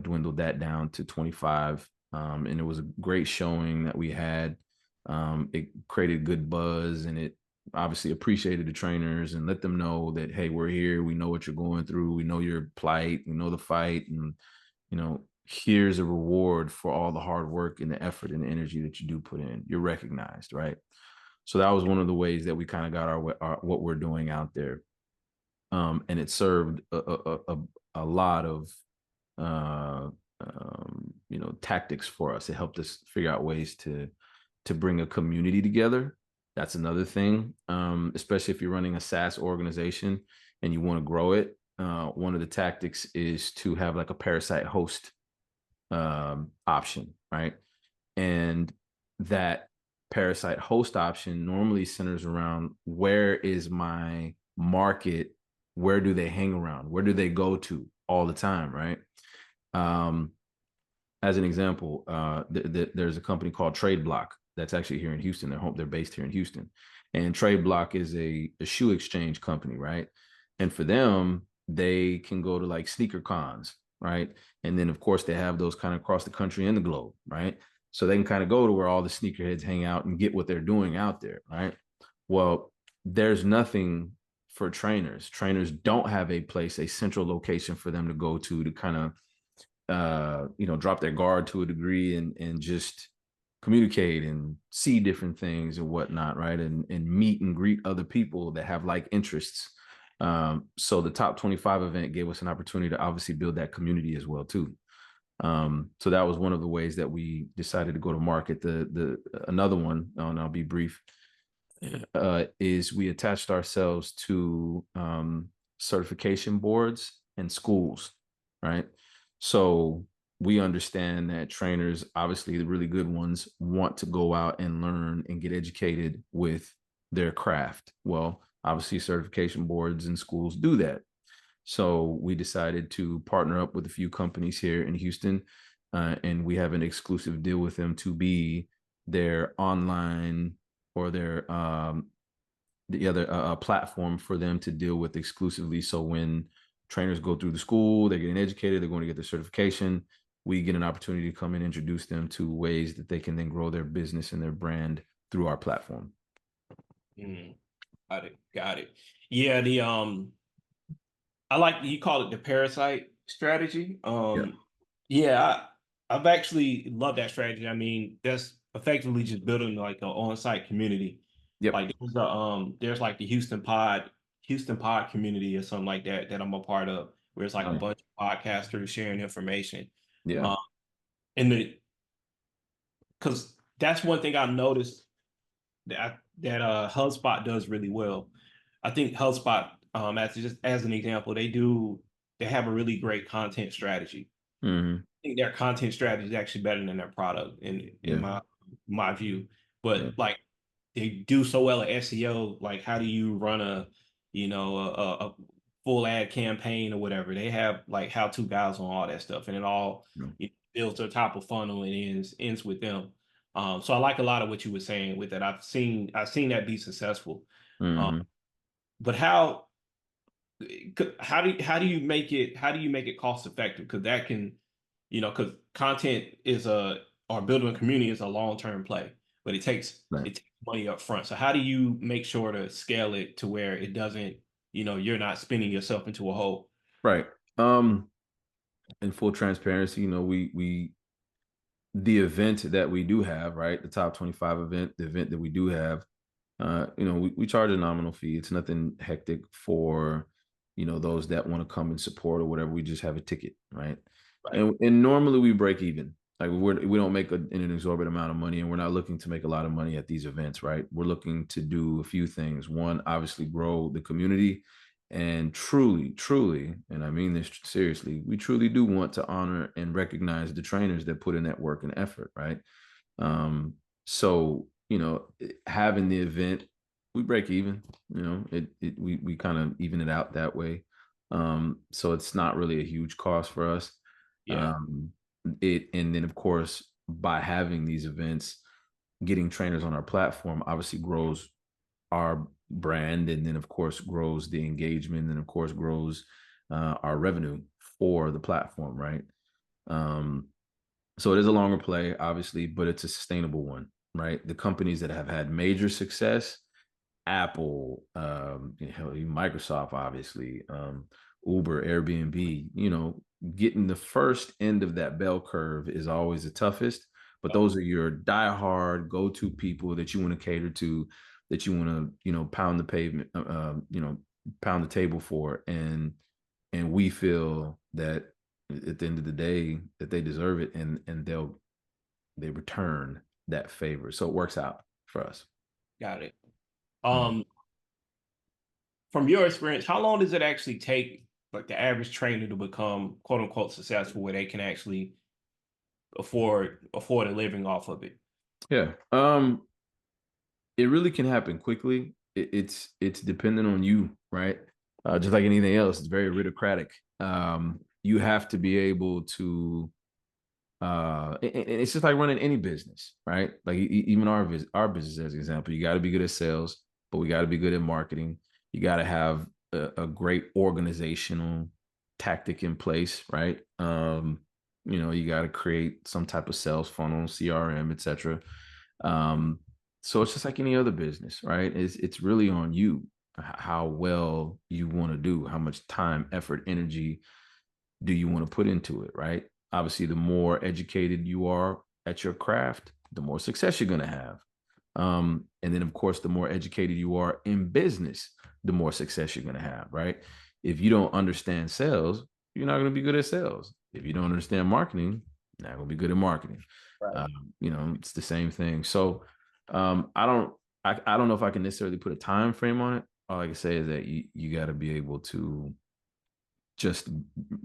dwindled that down to 25. And it was a great showing that we had. It created good buzz, and it obviously appreciated the trainers and let them know that, hey, we're here, we know what you're going through, we know your plight, we know the fight, and here's a reward for all the hard work and the effort and the energy that you do put in. You're recognized, right? So that was one of the ways that we kind of got our what we're doing out there. And it served a lot of uh, tactics for us. It helped us figure out ways to bring a community together. That's another thing, especially if you're running a SaaS organization and you want to grow it. One of the tactics is to have like a parasite host option, right? And that parasite host option normally centers around where is my market? Where do they hang around? Where do they go to all the time, right? Um, as an example, there's a company called Trade Block that's actually here in Houston. They're based here in Houston, and Trade Block is a shoe exchange company, right? And for them, they can go to like sneaker cons, right? And then of course they have those kind of across the country and the globe, right? So they can kind of go to where all the sneakerheads hang out and get what they're doing out there, right? Well, there's nothing for trainers. Trainers don't have a place, a central location for them to go to kind of drop their guard to a degree and just communicate and see different things and whatnot, right? And meet and greet other people that have like interests. So the top 25 event gave us an opportunity to obviously build that community as well too. So that was one of the ways that we decided to go to market. The another one, and I'll be brief, is we attached ourselves to certification boards and schools, right? So we understand that trainers, obviously the really good ones, want to go out and learn and get educated with their craft. Well, obviously certification boards and schools do that. So we decided to partner up with a few companies here in Houston, and we have an exclusive deal with them to be their online or their the other platform for them to deal with exclusively. So when trainers go through the school, they're getting educated, they're going to get their certification. We get an opportunity to come and introduce them to ways that they can then grow their business and their brand through our platform. Mm, got it. Got it. Yeah, I like you call it the parasite strategy. Yeah. Yeah, I've actually loved that strategy. I mean, that's effectively just building like an on-site community. Yep. Like there's like the Houston Pod community or something like that that I'm a part of, where it's like a Nice. bunch of podcasters sharing information. Yeah. Um, and the because that's one thing I've noticed that HubSpot does really well. I think HubSpot, as just as an example, they have a really great content strategy. Mm-hmm. I think their content strategy is actually better than their product in Yeah. my view. Yeah. But like they do so well at SEO. Like how do you run a full ad campaign or whatever? They have like how-to guides on all that stuff, and it all Yeah. builds to the top of funnel and ends with them. So I like a lot of what you were saying with that. I've seen that be successful. Um, Mm-hmm. but how do you make it cost effective? Because that can, because content is a or building a community is a long-term play, but Right. it takes money up front. So how do you make sure to scale it to where it doesn't, you're not spinning yourself into a hole? Right. In full transparency, we the event that we do have, right? The top 25 event, the event that we do have, we charge a nominal fee. It's nothing hectic for, those that want to come and support or whatever. We just have a ticket, right? Right. And normally we break even. Like we don't make an exorbitant amount of money, and we're not looking to make a lot of money at these events, right? We're looking to do a few things. One, obviously grow the community, and truly, truly, and I mean this seriously, we truly do want to honor and recognize the trainers that put in that work and effort, right? So having the event, we break even. We kind of even it out that way. So it's not really a huge cost for us. Yeah. Um, it and then of course by having these events, getting trainers on our platform obviously grows our brand, and then of course grows the engagement, and of course grows our revenue for the platform, right? Um, so it is a longer play, obviously, but it's a sustainable one, right? The companies that have had major success, Apple, Microsoft, obviously, Uber, Airbnb, getting the first end of that bell curve is always the toughest. But those are your diehard go-to people that you want to cater to, that you want to, pound the pavement, pound the table for, and we feel that at the end of the day that they deserve it, and they return that favor, so it works out for us. Got it. Mm. Um, from your experience, how long does it actually take, like the average trainer, to become quote unquote successful, where they can actually afford a living off of it? Yeah. It really can happen quickly. It's dependent on you, right? Just like anything else, it's very meritocratic. You have to be able to it's just like running any business, right? Like even our business as an example, you got to be good at sales, but we got to be good at marketing. You got to have a great organizational tactic in place, right? You got to create some type of sales funnel, CRM, etc. um so it's just like any other business, right? It's really on you how well you want to do, how much time, effort, energy do you want to put into it, right? Obviously, the more educated you are at your craft, the more success you're going to have. And then, of course, the more educated you are in business, the more success you're going to have, right? If you don't understand sales, you're not going to be good at sales. If you don't understand marketing, not gonna be good at marketing. Right. It's the same thing. So I don't know if I can necessarily put a time frame on it. All I can say is that you got to be able to just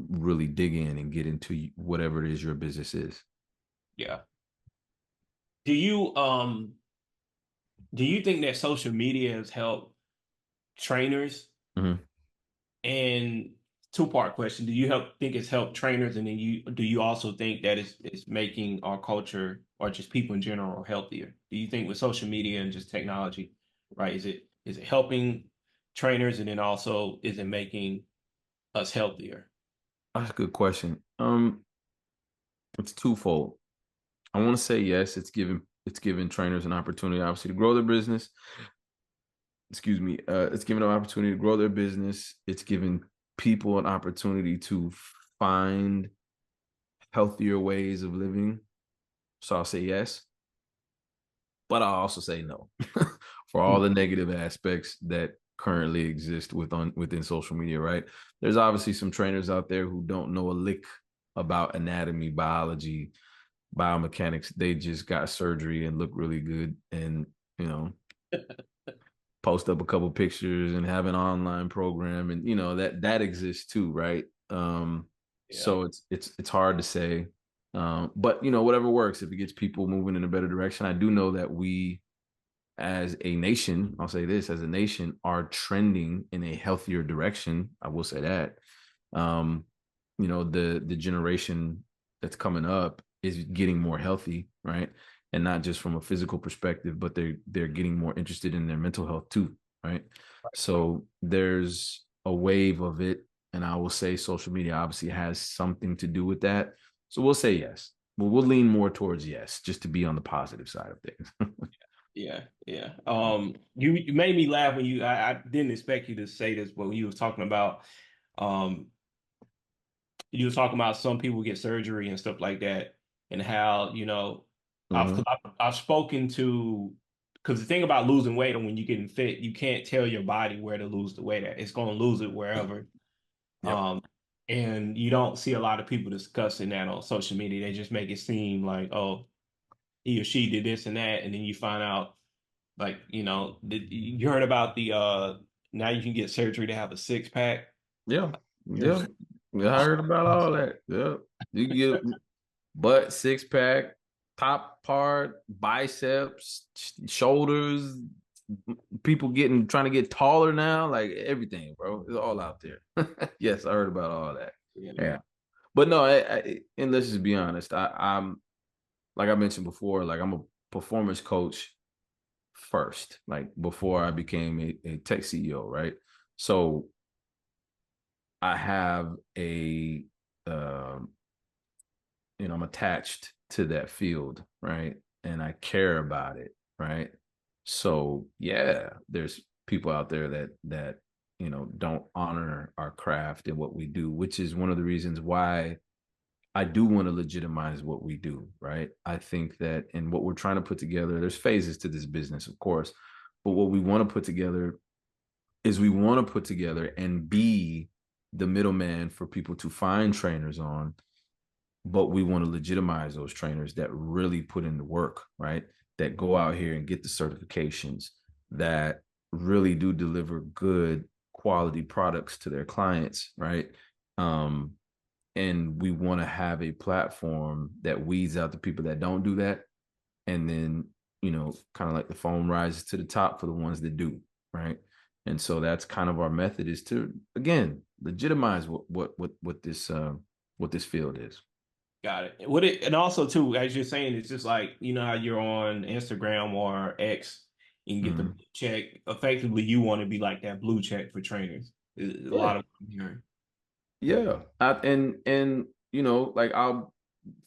really dig in and get into whatever it is your business is. Yeah. Do you do you think that social media has helped trainers? Mm-hmm. And two-part question: do you think it's helped trainers, and then do you also think that it's making our culture or just people in general healthier? Do you think with social media and just technology, right? Is it helping trainers, and then also is it making us healthier? That's a good question. It's twofold. I want to say yes, it's giving trainers an opportunity, obviously, to grow their business. Excuse me. It's giving them an opportunity to grow their business. It's giving people an opportunity to find healthier ways of living. So I'll say yes, but I'll also say no for all the negative aspects that currently exist within social media. Right? There's obviously some trainers out there who don't know a lick about anatomy, biology, biomechanics. They just got surgery and look really good, and you know post up a couple pictures and have an online program, and that exists too, right? Yeah, So it's hard to say, but whatever works, if it gets people moving in a better direction. I do know that we, as a nation, I'll say this, as a nation, are trending in a healthier direction. I will say that. um the generation that's coming up is getting more healthy, right? And not just from a physical perspective, but they're getting more interested in their mental health too, right? So there's a wave of it, and I will say social media obviously has something to do with that. So we'll say yes. Well, we'll lean more towards yes, just to be on the positive side of things. yeah, yeah. You made me laugh when I didn't expect you to say this, but when you was talking about um you were talking about some people get surgery and stuff like that, and how, Hmm. I've spoken to, because the thing about losing weight and when you're getting fit, you can't tell your body where to lose the weight at. It's going to lose it wherever. Yep. Um, and you don't see a lot of people discussing that on social media. They just make it seem like, oh, he or she did this and that, and then you find out, like, you heard about the now you can get surgery to have a six pack. Yeah. Yeah. Yeah, I heard about all that. Yeah. You get butt, six pack, top part, biceps, shoulders, people trying to get taller now, like everything, bro. It's all out there. Yes, I heard about all that. Yeah. Yeah. But no, and let's just be honest. I'm like I mentioned before, like I'm a performance coach first, like before I became a tech CEO, right? So I have um, I'm attached to that field, right? And I care about it, right? So yeah, there's people out there that don't honor our craft and what we do, which is one of the reasons why I do want to legitimize what we do, right? I think that in what we're trying to put together, there's phases to this business, of course, but what we want to put together is we want to put together and be the middleman for people to find trainers on, but we want to legitimize those trainers that really put in the work, right? That go out here and get the certifications, that really do deliver good quality products to their clients, right? Um, and we want to have a platform that weeds out the people that don't do that, and then kind of like the foam rises to the top for the ones that do, right? And so that's kind of our method, is to, again, legitimize what this field is. Got it. And also too, as you're saying, it's just like, how you're on Instagram or X and get the Mm-hmm. blue check. Effectively, you want to be like that blue check for trainers. There's a Yeah, lot of what I'm hearing. yeah. And like, I'll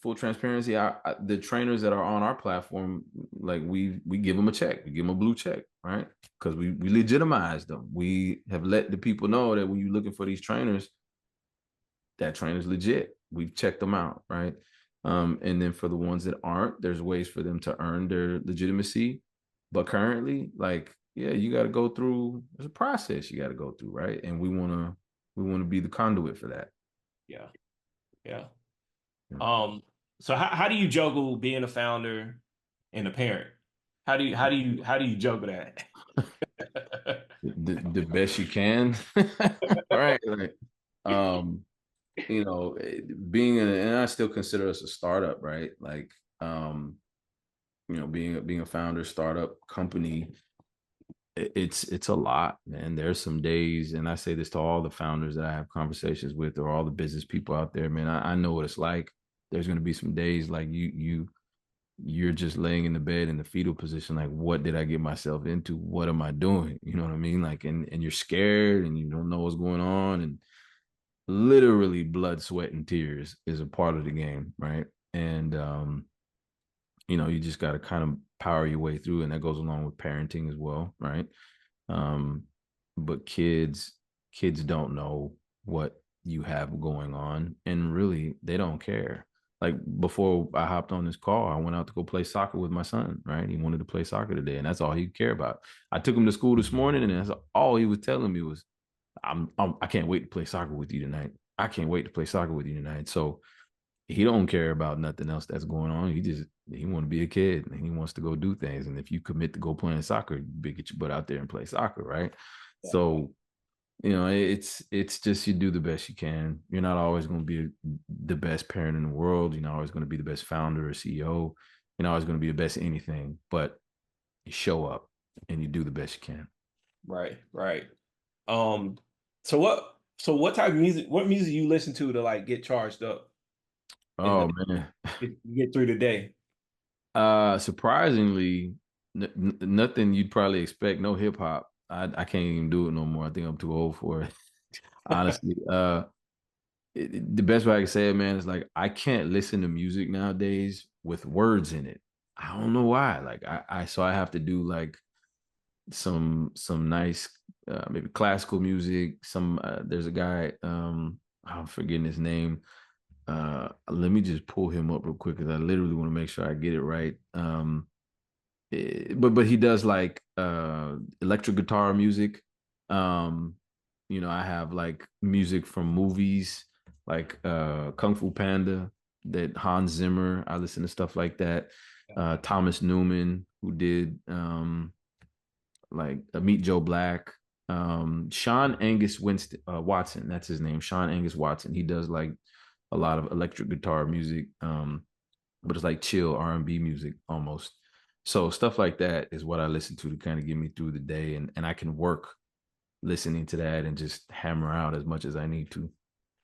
full transparency. The trainers that are on our platform, like, we give them a check. We give them a blue check, right? Because we legitimize them. We have let the people know that when you're looking for these trainers, that trainer's legit. We've checked them out, right? And then for the ones that aren't, there's ways for them to earn their legitimacy. But currently, like, yeah, you got to go through. There's a process you got to go through, right? And we want to be the conduit for that. Yeah. Yeah. Yeah. Um, So how do you juggle being a founder and a parent? How do you juggle that? The best you can, right? Like, um, being and I still consider us a startup, right? Like, um, being a founder, startup company, it's a lot, man. There's some days, and I say this to all the founders that I have conversations with, or all the business people out there, man. I know what it's like. There's going to be some days like you're just laying in the bed in the fetal position, like, what did I get myself into? What am I doing? You know what I mean? Like, and you're scared and you don't know what's going on, and literally blood, sweat, and tears is a part of the game, right? And you just got to kind of power your way through, and that goes along with parenting as well, right? Um, but kids don't know what you have going on, and really they don't care. Like, before I hopped on this call, I went out to go play soccer with my son, right? He wanted to play soccer today, and that's all he cared about. I took him to school this morning, and that's all he was telling me was, I can't wait to play soccer with you tonight. I can't wait to play soccer with you tonight. So he don't care about nothing else that's going on. He want to be a kid, and he wants to go do things. And if you commit to go playing soccer, you better get your butt out there and play soccer, right? Yeah. So it's just, you do the best you can. You're not always going to be the best parent in the world. You're not always going to be the best founder or CEO. You're not always going to be the best at anything, but you show up and you do the best you can. Right, right. Um, so what type of music, what music you listen to like get charged up and Oh man. get through the day? Surprisingly, nothing you'd probably expect. No hip hop. I can't even do it no more. I think I'm too old for it. Honestly, the best way I can say it, man, is like, I can't listen to music nowadays with words in it. I don't know why. Like, so I have to do like some nice, maybe classical music. There's a guy, I'm forgetting his name. Let me just pull him up real quick because I literally want to make sure I get it right. But he does like electric guitar music. Um, I have like music from movies like Kung Fu Panda, that Hans Zimmer. I listen to stuff like that. Thomas Newman, who did like Meet Joe Black. Sean Angus Winston Watson, that's his name. Sean Angus Watson. He does like a lot of electric guitar music. But it's like chill R&B music almost. So stuff like that is what I listen to kind of get me through the day, and I can work listening to that and just hammer out as much as I need to.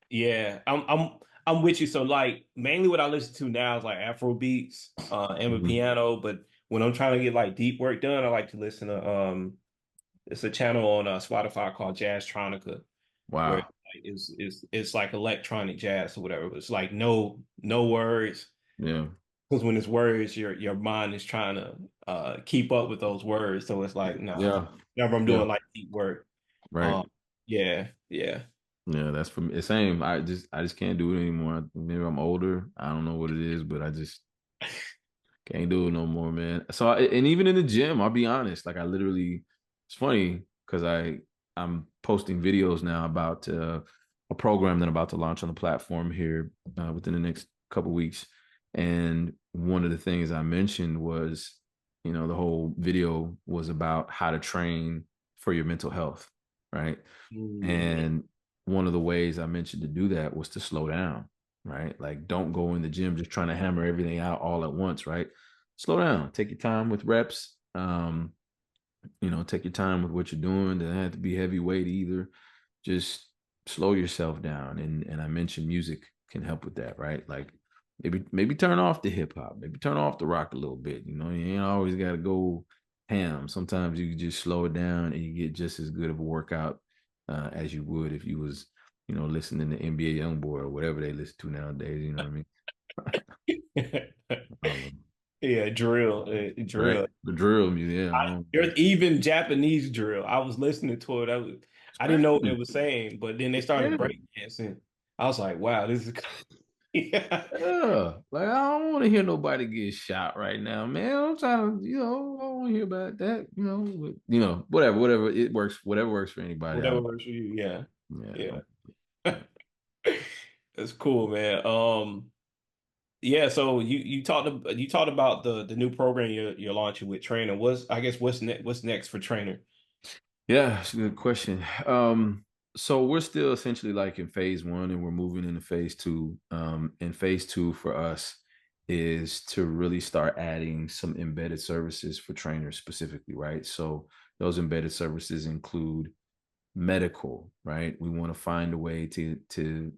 Yeah, I'm with you. So like mainly what I listen to now is like Afro beats, and a Mhm. piano. But when I'm trying to get like deep work done, I like to listen to it's a channel on Spotify called Jazz Tronica, where Wow. it's like electronic jazz or whatever. It's like no words. Yeah. Because when it's words, your mind is trying to keep up with those words. So it's like, nah, Yeah. whenever I'm Yeah. doing like deep work. Right. Um, yeah, yeah. Yeah. That's for me. Same. I just can't do it anymore. Maybe I'm older. I don't know what it is, but I just can't do it no more, man. So, and even in the gym, I'll be honest. Like, I literally, it's funny because I'm posting videos now about a program that I'm about to launch on the platform here within the next couple weeks. And one of the things I mentioned was, the whole video was about how to train for your mental health, right? Mm, And one of the ways I mentioned to do that was to slow down, right? Like, don't go in the gym just trying to hammer everything out all at once, right? Slow down, take your time with reps. Take your time with what you're doing. Doesn't have to be heavyweight either. Just slow yourself down. And I mentioned music can help with that, right? Like, maybe turn off the hip hop, maybe turn off the rock a little bit. You ain't always got to go ham. Sometimes you can just slow it down and you get just as good of a workout as you would if you was, listening to NBA Youngboy or whatever they listen to nowadays. You know what I mean? yeah, Um, right? drill. The drill music, yeah. There's even Japanese drill. I was listening to it. I didn't know what they were saying, but then they started Yeah. breakdancing. I was like, wow, this is yeah. Yeah, like, I don't want to hear nobody get shot right now, man. I'm trying to, I don't want to hear about that. Whatever it works, whatever works for anybody. Whatever works for you. Yeah. Yeah, Yeah. don't, yeah. That's cool, man. Yeah, so you talked about the new program you're launching with Trainr. What's next for Trainr? Yeah, it's a good question. So we're still essentially like in phase one and we're moving into phase two. And phase two for us is to really start adding some embedded services for trainers specifically, right? So those embedded services include medical, right? We want to find a way to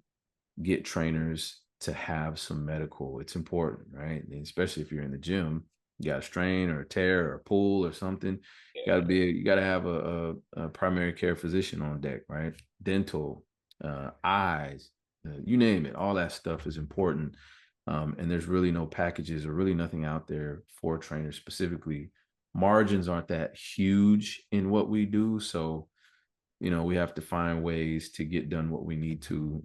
get trainers to have some medical. It's important, right? And especially if you're in the gym, you got a strain or a tear or a pull or something. You got to have a primary care physician on deck, right? Dental, eyes, you name it. All that stuff is important. And there's really no packages or really nothing out there for trainers specifically. Margins aren't that huge in what we do, so we have to find ways to get done what we need to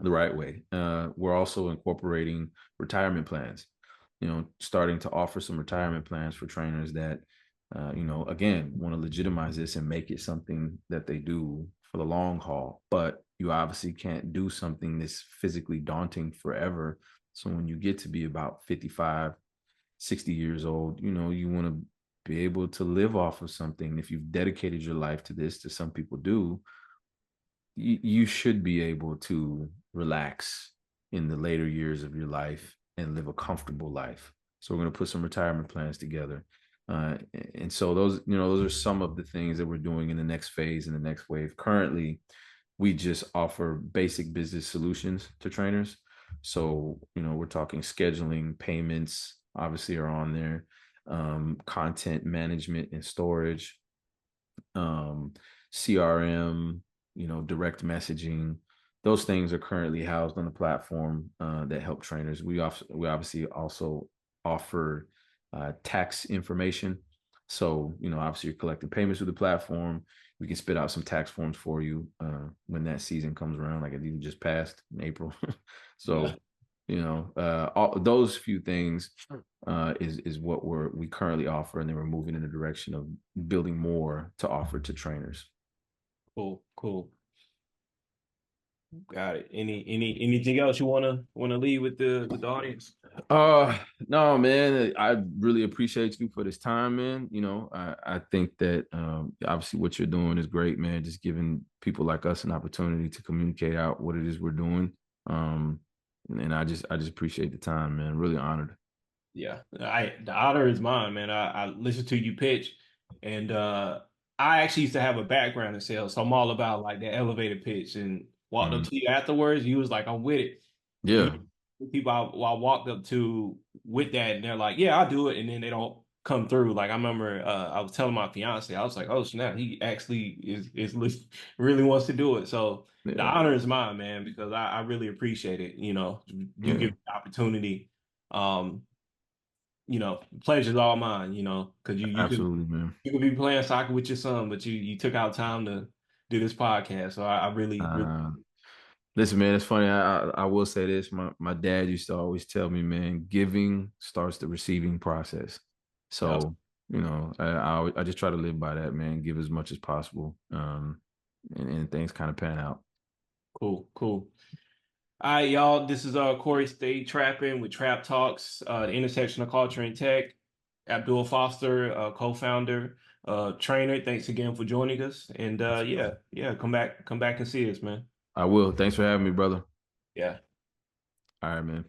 the right way. We're also incorporating retirement plans, starting to offer some retirement plans for trainers that, again, want to legitimize this and make it something that they do for the long haul. But you obviously can't do something that's physically daunting forever. So when you get to be about 55, 60 years old, you want to be able to live off of something. If you've dedicated your life to this, to some people do, you should be able to relax in the later years of your life and live a comfortable life. So we're going to put some retirement plans together. And so those are some of the things that we're doing in the next phase and the next wave. Currently, we just offer basic business solutions to trainers. So, we're talking scheduling, payments, obviously are on there, content management and storage, um, CRM, direct messaging. Those things are currently housed on the platform that help trainers. We obviously also offer tax information. So, obviously you're collecting payments through the platform. We can spit out some tax forms for you when that season comes around, like it even just passed in April. Yeah. So, all those few things is what we currently offer, and then we're moving in the direction of building more to offer to trainers. Cool, cool. Got it. Anything else you wanna leave with the audience? No, man, I really appreciate you for this time, man. I think that obviously what you're doing is great, man. Just giving people like us an opportunity to communicate out what it is we're doing. And I just appreciate the time, man. Really honored. Yeah, the honor is mine, man. I listened to you pitch, and I actually used to have a background in sales, so I'm all about like the elevator pitch. And walked up Mhm. to you afterwards, you was like, "I'm with it." And you Yeah, people I walked up to with that, and they're like, "Yeah, I'll do it," and then they don't come through. Like I remember, I was telling my fiance, I was like, "Oh snap, he actually really wants to do it." So the yeah, honor is mine, man, because I really appreciate it. You yeah. give me the opportunity. Pleasure's all mine, because Absolutely, man. you could be playing soccer with your son, but you took out time to do this podcast. So I really, really, Uh, Listen, man, it's funny. I will say this. My dad used to always tell me, man, giving starts the receiving process. yeah, So, I just try to live by that, man. Give as much as possible. And things kind of pan out. cool, cool. All right, y'all. This is Corey Stay Trapping with Trap Talks, the intersection of culture and tech. Abdul Foster, co-founder, trainer. Thanks again for joining us. And yeah, yeah, come back and see us, man. I will. Thanks for having me, brother. Yeah. All right, man.